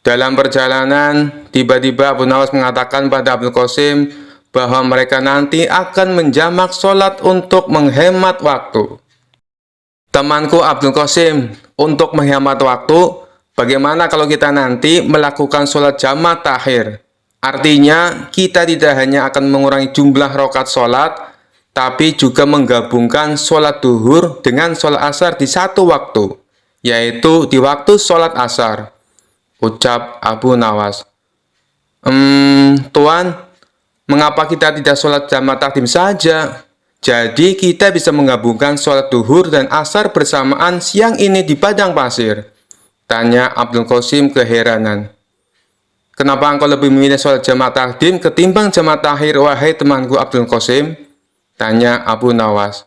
Dalam perjalanan, tiba-tiba Abu Nawas mengatakan pada Abdul Qasim bahwa mereka nanti akan menjamak sholat untuk menghemat waktu. Temanku Abdul Qasim, untuk menghemat waktu, bagaimana kalau kita nanti melakukan sholat jamak takhir? Artinya, kita tidak hanya akan mengurangi jumlah rakaat sholat, tapi juga menggabungkan sholat duhur dengan sholat asar di satu waktu, yaitu di waktu sholat asar, ucap Abu Nawas. Tuan, mengapa kita tidak sholat jamak takdim saja? Jadi kita bisa menggabungkan sholat duhur dan asar bersamaan siang ini di padang pasir, tanya Abdul Qasim keheranan. Kenapa engkau lebih memilih sholat jamak takdim ketimbang jamak takhir, wahai temanku Abdul Qasim? Tanya Abu Nawas.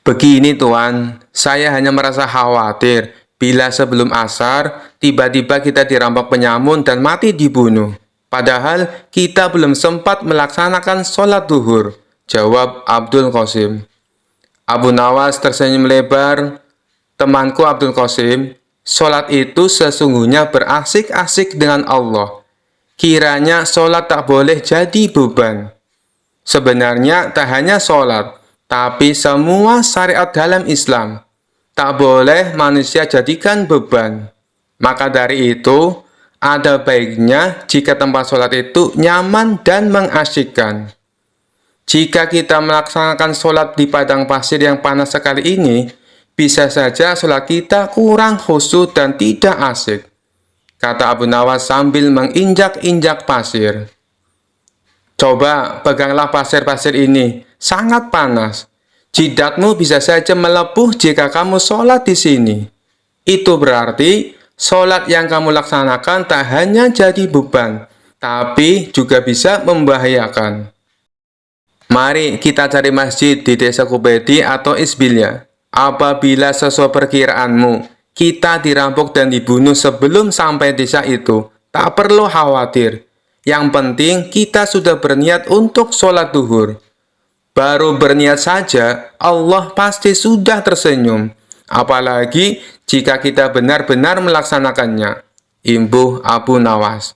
Begini Tuan, saya hanya merasa khawatir bila sebelum asar tiba-tiba kita dirampok penyamun dan mati dibunuh. Padahal kita belum sempat melaksanakan sholat duhur, jawab Abdul Qasim. Abu Nawas tersenyum lebar. Temanku Abdul Qasim, sholat itu sesungguhnya berasik-asik dengan Allah. Kiranya sholat tak boleh jadi beban. Sebenarnya tak hanya sholat, tapi semua syariat dalam Islam. Tak boleh manusia jadikan beban. Maka dari itu, ada baiknya jika tempat sholat itu nyaman dan mengasyikkan. Jika kita melaksanakan sholat di padang pasir yang panas sekali ini, bisa saja sholat kita kurang khusyuk dan tidak asik, kata Abu Nawas sambil menginjak-injak pasir. Coba peganglah pasir-pasir ini, sangat panas. Jidatmu bisa saja melepuh jika kamu sholat di sini. Itu berarti sholat yang kamu laksanakan tak hanya jadi beban, tapi juga bisa membahayakan. Mari kita cari masjid di desa Kubedi atau Isbilya. Apabila sesuai perkiraanmu, kita dirampok dan dibunuh sebelum sampai desa itu, tak perlu khawatir. Yang penting kita sudah berniat untuk sholat duhur. Baru berniat saja, Allah pasti sudah tersenyum. Apalagi jika kita benar-benar melaksanakannya. Imbuh Abu Nawas.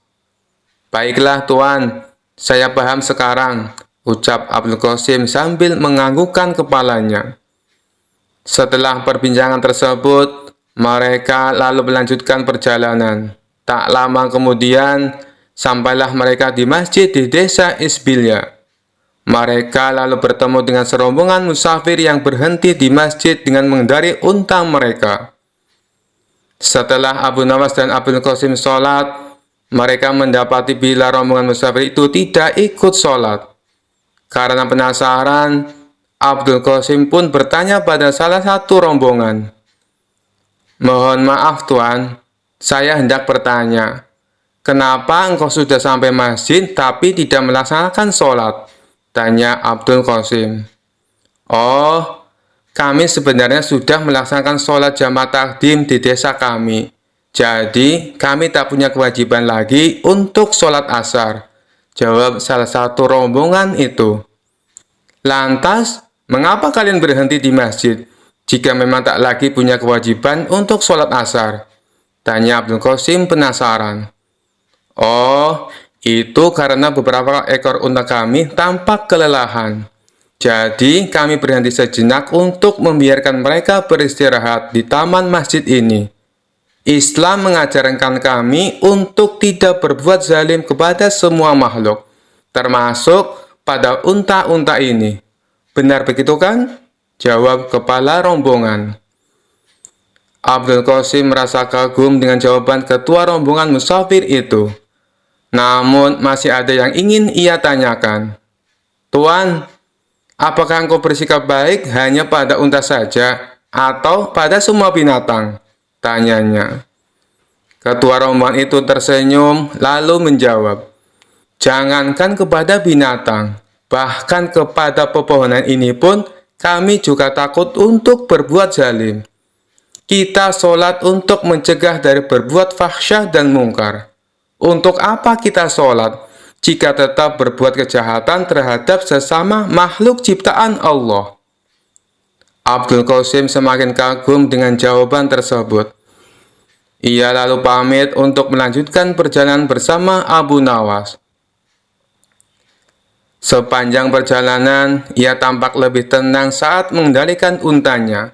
Baiklah Tuan, saya paham sekarang, ucap Abdul Qasim sambil menganggukkan kepalanya. Setelah perbincangan tersebut, mereka lalu melanjutkan perjalanan. Tak lama kemudian, sampailah mereka di masjid di desa Isbilya. Mereka lalu bertemu dengan serombongan musafir yang berhenti di masjid dengan mengendarai unta mereka. Setelah Abu Nawas dan Abdul Qasim sholat, mereka mendapati bila rombongan musafir itu tidak ikut sholat. Karena penasaran, Abdul Qasim pun bertanya pada salah satu rombongan. Mohon maaf Tuan, saya hendak bertanya, kenapa engkau sudah sampai masjid tapi tidak melaksanakan sholat? Tanya Abdul Qasim. Oh, kami sebenarnya sudah melaksanakan sholat jamaah takdim di desa kami. Jadi, kami tak punya kewajiban lagi untuk sholat asar. Jawab salah satu rombongan itu. Lantas, mengapa kalian berhenti di masjid jika memang tak lagi punya kewajiban untuk sholat asar? Tanya Abdul Qasim penasaran. Oh, itu karena beberapa ekor unta kami tampak kelelahan. Jadi, kami berhenti sejenak untuk membiarkan mereka beristirahat di taman masjid ini. Islam mengajarkan kami untuk tidak berbuat zalim kepada semua makhluk, termasuk pada unta-unta ini. Benar begitu kan? Jawab kepala rombongan. Abdul Qasim merasa kagum dengan jawaban ketua rombongan musafir itu. Namun masih ada yang ingin ia tanyakan. Tuan, apakah engkau bersikap baik hanya pada unta saja atau pada semua binatang? Tanyanya. Ketua rombongan itu tersenyum lalu menjawab, jangankan kepada binatang, bahkan kepada pepohonan ini pun kami juga takut untuk berbuat zalim. Kita sholat untuk mencegah dari berbuat fahsyah dan mungkar. Untuk apa kita sholat jika tetap berbuat kejahatan terhadap sesama makhluk ciptaan Allah? Abdul Qasim semakin kagum dengan jawaban tersebut. Ia lalu pamit untuk melanjutkan perjalanan bersama Abu Nawas. Sepanjang perjalanan, ia tampak lebih tenang saat mengendalikan untanya.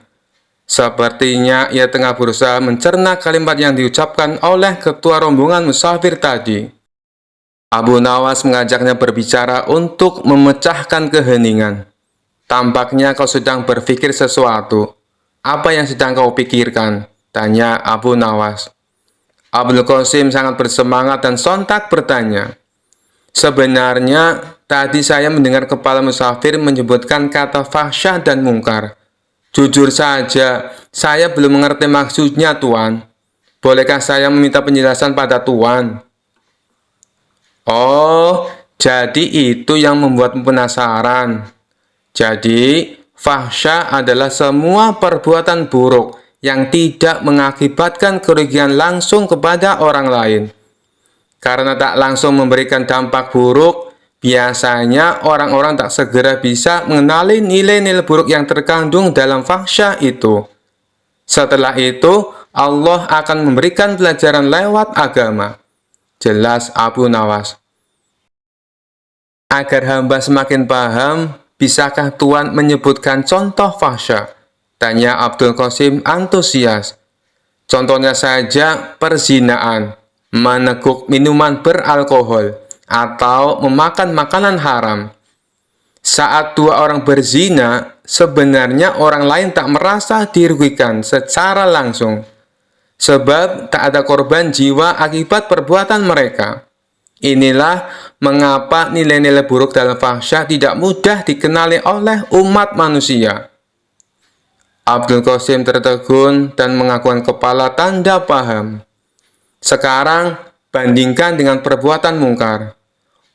Sepertinya ia tengah berusaha mencerna kalimat yang diucapkan oleh ketua rombongan musafir tadi. Abu Nawas mengajaknya berbicara untuk memecahkan keheningan. Tampaknya kau sedang berpikir sesuatu. Apa yang sedang kau pikirkan? Tanya Abu Nawas. Abdul Qasim sangat bersemangat dan sontak bertanya. Sebenarnya, tadi saya mendengar kepala musafir menyebutkan kata fahsyah dan mungkar. Jujur saja, saya belum mengerti maksudnya, Tuan. Bolehkah saya meminta penjelasan pada Tuan? Oh, jadi itu yang membuatmu penasaran. Jadi, fahsyah adalah semua perbuatan buruk yang tidak mengakibatkan kerugian langsung kepada orang lain. Karena tak langsung memberikan dampak buruk, biasanya orang-orang tak segera bisa mengenali nilai-nilai buruk yang terkandung dalam fahsyah itu. Setelah itu, Allah akan memberikan pelajaran lewat agama. Jelas Abu Nawas. Agar hamba semakin paham, bisakah Tuan menyebutkan contoh fahsyah? Tanya Abdul Qasim antusias. Contohnya saja perzinaan, meneguk minuman beralkohol, atau memakan makanan haram. Saat dua orang berzina, sebenarnya orang lain tak merasa dirugikan secara langsung, sebab tak ada korban jiwa akibat perbuatan mereka. Inilah mengapa nilai-nilai buruk dalam fahsya tidak mudah dikenali oleh umat manusia. Abdul Qasim tertegun dan mengakukan kepala tanda paham. Sekarang, bandingkan dengan perbuatan mungkar.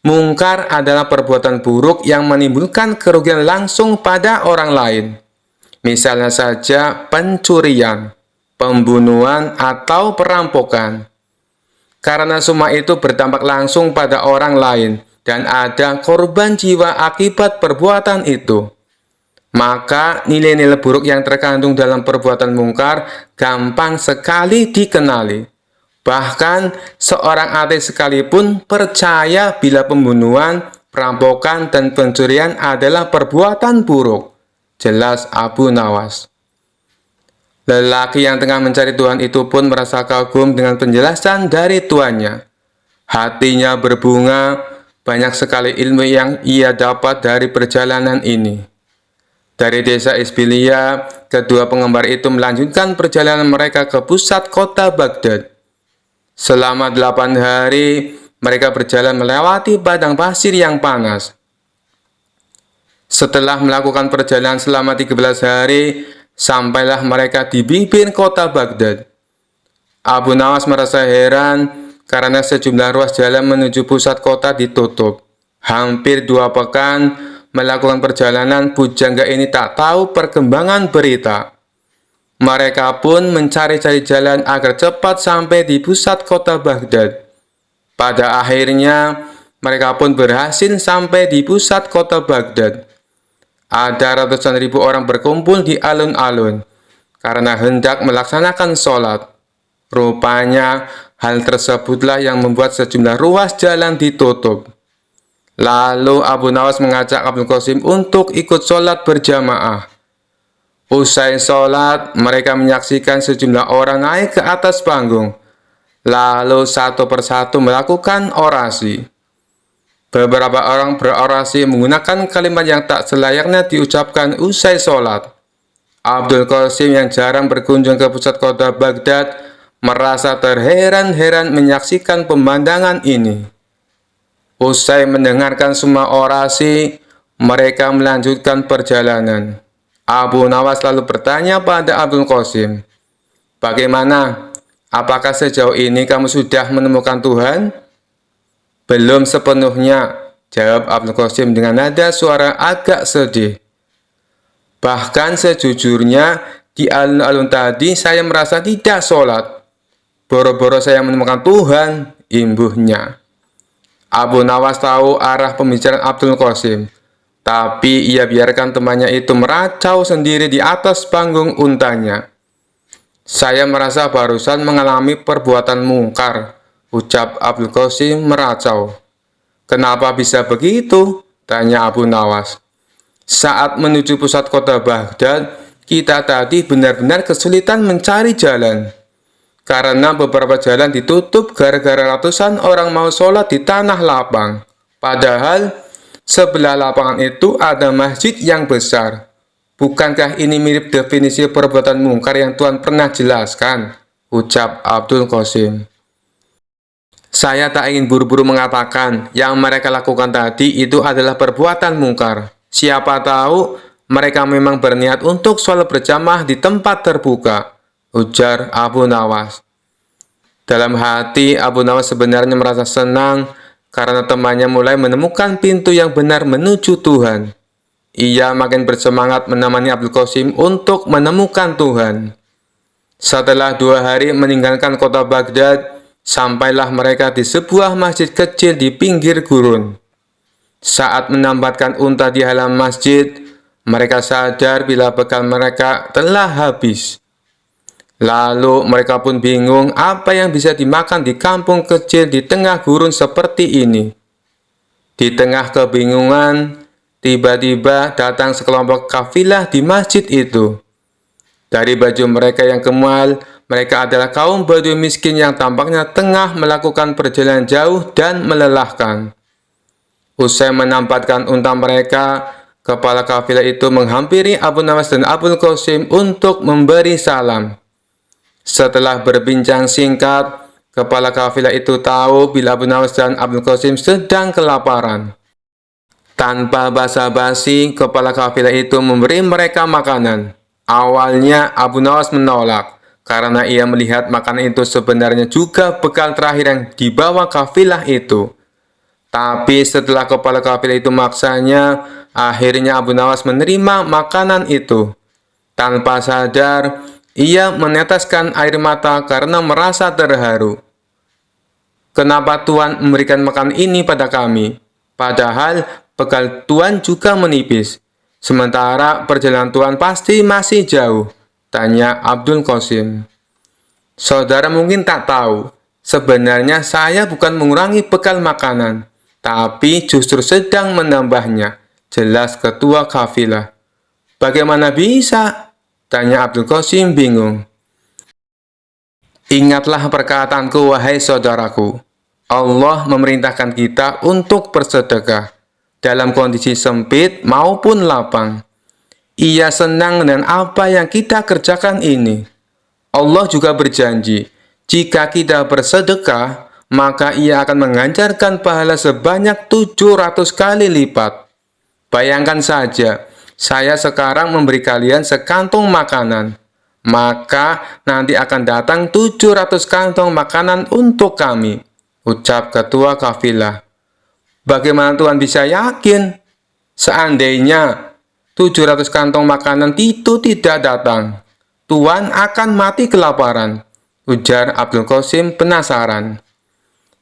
Mungkar adalah perbuatan buruk yang menimbulkan kerugian langsung pada orang lain. Misalnya saja pencurian, pembunuhan, atau perampokan. Karena semua itu berdampak langsung pada orang lain dan ada korban jiwa akibat perbuatan itu, maka nilai-nilai buruk yang terkandung dalam perbuatan mungkar gampang sekali dikenali. Bahkan seorang ateis sekalipun percaya bila pembunuhan, perampokan, dan pencurian adalah perbuatan buruk. Jelas Abu Nawas. Lelaki yang tengah mencari Tuhan itu pun merasa kagum dengan penjelasan dari tuannya. Hatinya berbunga, banyak sekali ilmu yang ia dapat dari perjalanan ini. Dari desa Isbilia, kedua penggemar itu melanjutkan perjalanan mereka ke pusat kota Baghdad. Selama 8 hari, mereka berjalan melewati padang pasir yang panas. Setelah melakukan perjalanan selama 13 hari, sampailah mereka di bibir kota Baghdad. Abu Nawas merasa heran karena sejumlah ruas jalan menuju pusat kota ditutup. Hampir 2 pekan melakukan perjalanan, pujangga ini tak tahu perkembangan berita. Mereka pun mencari-cari jalan agar cepat sampai di pusat kota Baghdad. Pada akhirnya, mereka pun berhasil sampai di pusat kota Baghdad. Ada ratusan ribu orang berkumpul di alun-alun karena hendak melaksanakan sholat. Rupanya, hal tersebutlah yang membuat sejumlah ruas jalan ditutup. Lalu Abu Nawas mengajak Abdul Qasim untuk ikut sholat berjamaah. Usai sholat, mereka menyaksikan sejumlah orang naik ke atas panggung, lalu satu persatu melakukan orasi. Beberapa orang berorasi menggunakan kalimat yang tak selayaknya diucapkan usai sholat. Abdul Qasim yang jarang berkunjung ke pusat kota Baghdad merasa terheran-heran menyaksikan pemandangan ini. Usai mendengarkan semua orasi, mereka melanjutkan perjalanan. Abu Nawas lalu bertanya pada Abdul Qasim, "Bagaimana? Apakah sejauh ini kamu sudah menemukan Tuhan?" "Belum sepenuhnya," jawab Abdul Qasim dengan nada suara agak sedih. "Bahkan sejujurnya, di alun-alun tadi saya merasa tidak sholat. Boro-boro saya menemukan Tuhan," imbuhnya. Abu Nawas tahu arah pembicaraan Abdul Qasim, tapi ia biarkan temannya itu meracau sendiri di atas panggung untanya. "Saya merasa barusan mengalami perbuatan mungkar," ucap Abdul Qasim meracau. "Kenapa bisa begitu?" tanya Abu Nawas. "Saat menuju pusat kota Baghdad, kita tadi benar-benar kesulitan mencari jalan. Karena beberapa jalan ditutup gara-gara ratusan orang mau sholat di tanah lapang. Padahal, sebelah lapangan itu ada masjid yang besar. Bukankah ini mirip definisi perbuatan mungkar yang Tuhan pernah jelaskan?" ucap Abdul Qasim. "Saya tak ingin buru-buru mengatakan yang mereka lakukan tadi itu adalah perbuatan mungkar. Siapa tahu mereka memang berniat untuk sholat berjamaah di tempat terbuka," ujar Abu Nawas. Dalam hati, Abu Nawas sebenarnya merasa senang karena temannya mulai menemukan pintu yang benar menuju Tuhan. Ia makin bersemangat menemani Abdul Qasim untuk menemukan Tuhan. Setelah 2 hari meninggalkan kota Baghdad, sampailah mereka di sebuah masjid kecil di pinggir gurun. Saat menambatkan unta di halaman masjid, mereka sadar bila bekal mereka telah habis. Lalu mereka pun bingung apa yang bisa dimakan di kampung kecil di tengah gurun seperti ini. Di tengah kebingungan, tiba-tiba datang sekelompok kafilah di masjid itu. Dari baju mereka yang kemal, mereka adalah kaum Badui miskin yang tampaknya tengah melakukan perjalanan jauh dan melelahkan. Usai menampatkan unta mereka, Kepala kafilah itu menghampiri Abu Nawas dan Abul Qasim untuk memberi salam. Setelah berbincang singkat, kepala kafilah itu tahu bila Abu Nawas dan Abul Qasim sedang kelaparan. Tanpa basa-basi, kepala kafilah itu memberi mereka makanan. Awalnya Abu Nawas menolak, karena ia melihat makanan itu sebenarnya juga bekal terakhir yang dibawa kafilah itu. Tapi setelah kepala kafilah itu maksanya, akhirnya Abu Nawas menerima makanan itu. Tanpa sadar, ia meneteskan air mata karena merasa terharu. Kenapa Tuhan memberikan makanan ini pada kami? Padahal bekal Tuhan juga menipis. Sementara perjalanan Tuhan pasti masih jauh, tanya Abdul Qasim. Saudara mungkin tak tahu, sebenarnya saya bukan mengurangi bekal makanan, tapi justru sedang menambahnya, jelas ketua kafilah. Bagaimana bisa? Tanya Abdul Qasim bingung. Ingatlah perkataanku, wahai saudaraku. Allah memerintahkan kita untuk bersedekah, dalam kondisi sempit maupun lapang. Ia senang dengan apa yang kita kerjakan ini. Allah juga berjanji, jika kita bersedekah, maka ia akan menganjarkan pahala sebanyak 700 kali lipat. Bayangkan saja, saya sekarang memberi kalian sekantong makanan, maka nanti akan datang 700 kantong makanan untuk kami, ucap ketua kafilah. Bagaimana Tuhan bisa yakin? Seandainya 700 kantong makanan itu tidak datang, Tuhan akan mati kelaparan, ujar Abdul Qasim penasaran.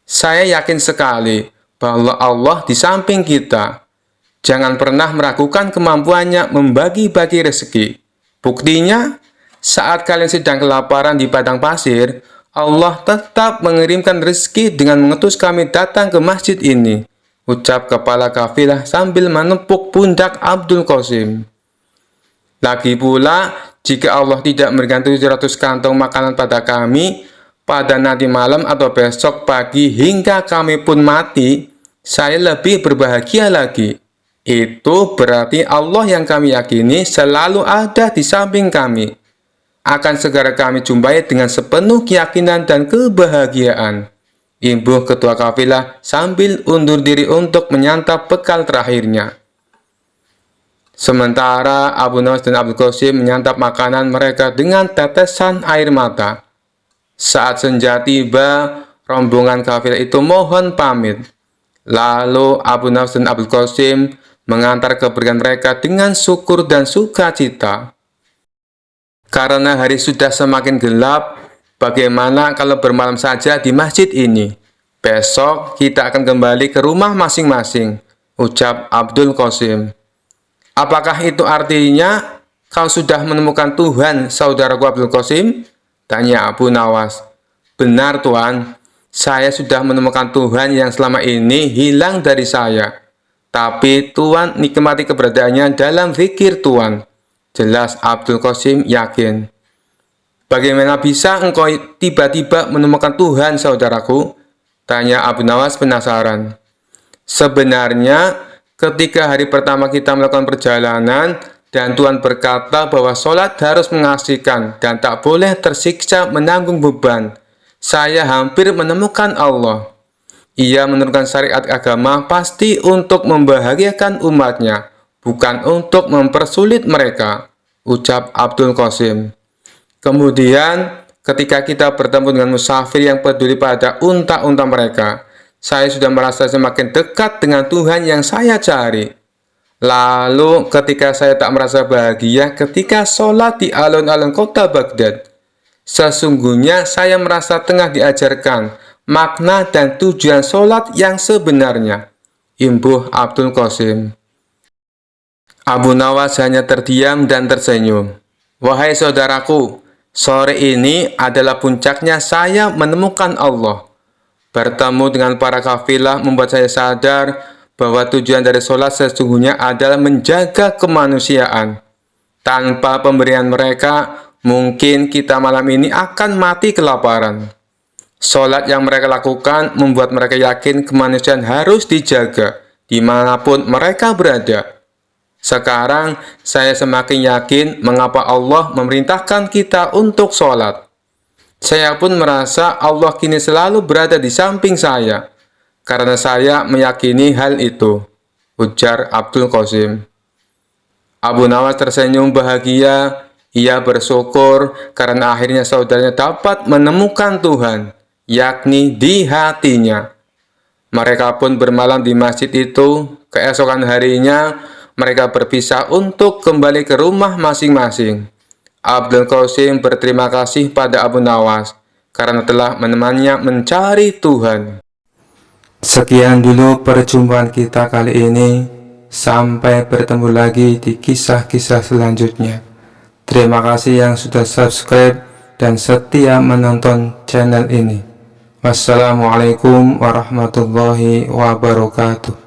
Saya yakin sekali bahwa Allah di samping kita. Jangan pernah meragukan kemampuannya membagi-bagi rezeki. Buktinya, saat kalian sedang kelaparan di padang pasir, Allah tetap mengirimkan rezeki dengan mengutus kami datang ke masjid ini, ucap kepala kafilah sambil menepuk pundak Abdul Qasim. Lagi pula, jika Allah tidak memberikan 700 kantong makanan pada kami, pada nanti malam atau besok pagi hingga kami pun mati, saya lebih berbahagia lagi. Itu berarti Allah yang kami yakini selalu ada di samping kami. Akan segera kami jumpai dengan sepenuh keyakinan dan kebahagiaan. Imbuh ketua kafilah sambil undur diri untuk menyantap bekal terakhirnya. Sementara Abu Nawas dan Abdul Qasim menyantap makanan mereka dengan tetesan air mata. Saat senja tiba, rombongan kafilah itu mohon pamit. Lalu Abu Nawas dan Abdul Qasim mengantar kepergian mereka dengan syukur dan sukacita. Karena hari sudah semakin gelap, bagaimana kalau bermalam saja di masjid ini? Besok kita akan kembali ke rumah masing-masing, ucap Abdul Qasim. Apakah itu artinya kau sudah menemukan Tuhan, saudaraku Abdul Qasim? Tanya Abu Nawas. Benar Tuan, saya sudah menemukan Tuhan yang selama ini hilang dari saya. Tapi Tuhan nikmati keberadaannya dalam zikir Tuhan. Jelas Abdul Qasim yakin. Bagaimana bisa engkau tiba-tiba menemukan Tuhan, saudaraku? Tanya Abu Nawas penasaran. Sebenarnya, ketika hari pertama kita melakukan perjalanan, dan Tuhan berkata bahwa sholat harus mengasihkan dan tak boleh tersiksa menanggung beban, saya hampir menemukan Allah. Ia menurunkan syariat agama pasti untuk membahagiakan umatnya, bukan untuk mempersulit mereka, ucap Abdul Qasim. Kemudian, ketika kita bertemu dengan musafir yang peduli pada unta-unta mereka, saya sudah merasa semakin dekat dengan Tuhan yang saya cari. Lalu, ketika saya tak merasa bahagia ketika sholat di alun-alun kota Baghdad, sesungguhnya saya merasa tengah diajarkan makna dan tujuan sholat yang sebenarnya, imbuh Abdul Qasim. Abu Nawas hanya terdiam dan tersenyum. Wahai saudaraku, sore ini adalah puncaknya saya menemukan Allah. Bertemu dengan para kafilah membuat saya sadar bahwa tujuan dari sholat sesungguhnya adalah menjaga kemanusiaan. Tanpa pemberian mereka, mungkin kita malam ini akan mati kelaparan. Sholat yang mereka lakukan membuat mereka yakin kemanusiaan harus dijaga dimanapun mereka berada. Sekarang saya semakin yakin mengapa Allah memerintahkan kita untuk sholat. Saya pun merasa Allah kini selalu berada di samping saya, karena saya meyakini hal itu, ujar Abdul Qasim. Abu Nawas tersenyum bahagia. Ia bersyukur karena akhirnya saudaranya dapat menemukan Tuhan, yakni di hatinya. Mereka pun bermalam di masjid itu. Keesokan harinya, mereka berpisah untuk kembali ke rumah masing-masing. Abdul Qasim berterima kasih pada Abu Nawas karena telah menemaninya mencari Tuhan. Sekian dulu perjumpaan kita kali ini. Sampai bertemu lagi di kisah-kisah selanjutnya. Terima kasih yang sudah subscribe dan setia menonton channel ini. Wassalamualaikum warahmatullahi wabarakatuh.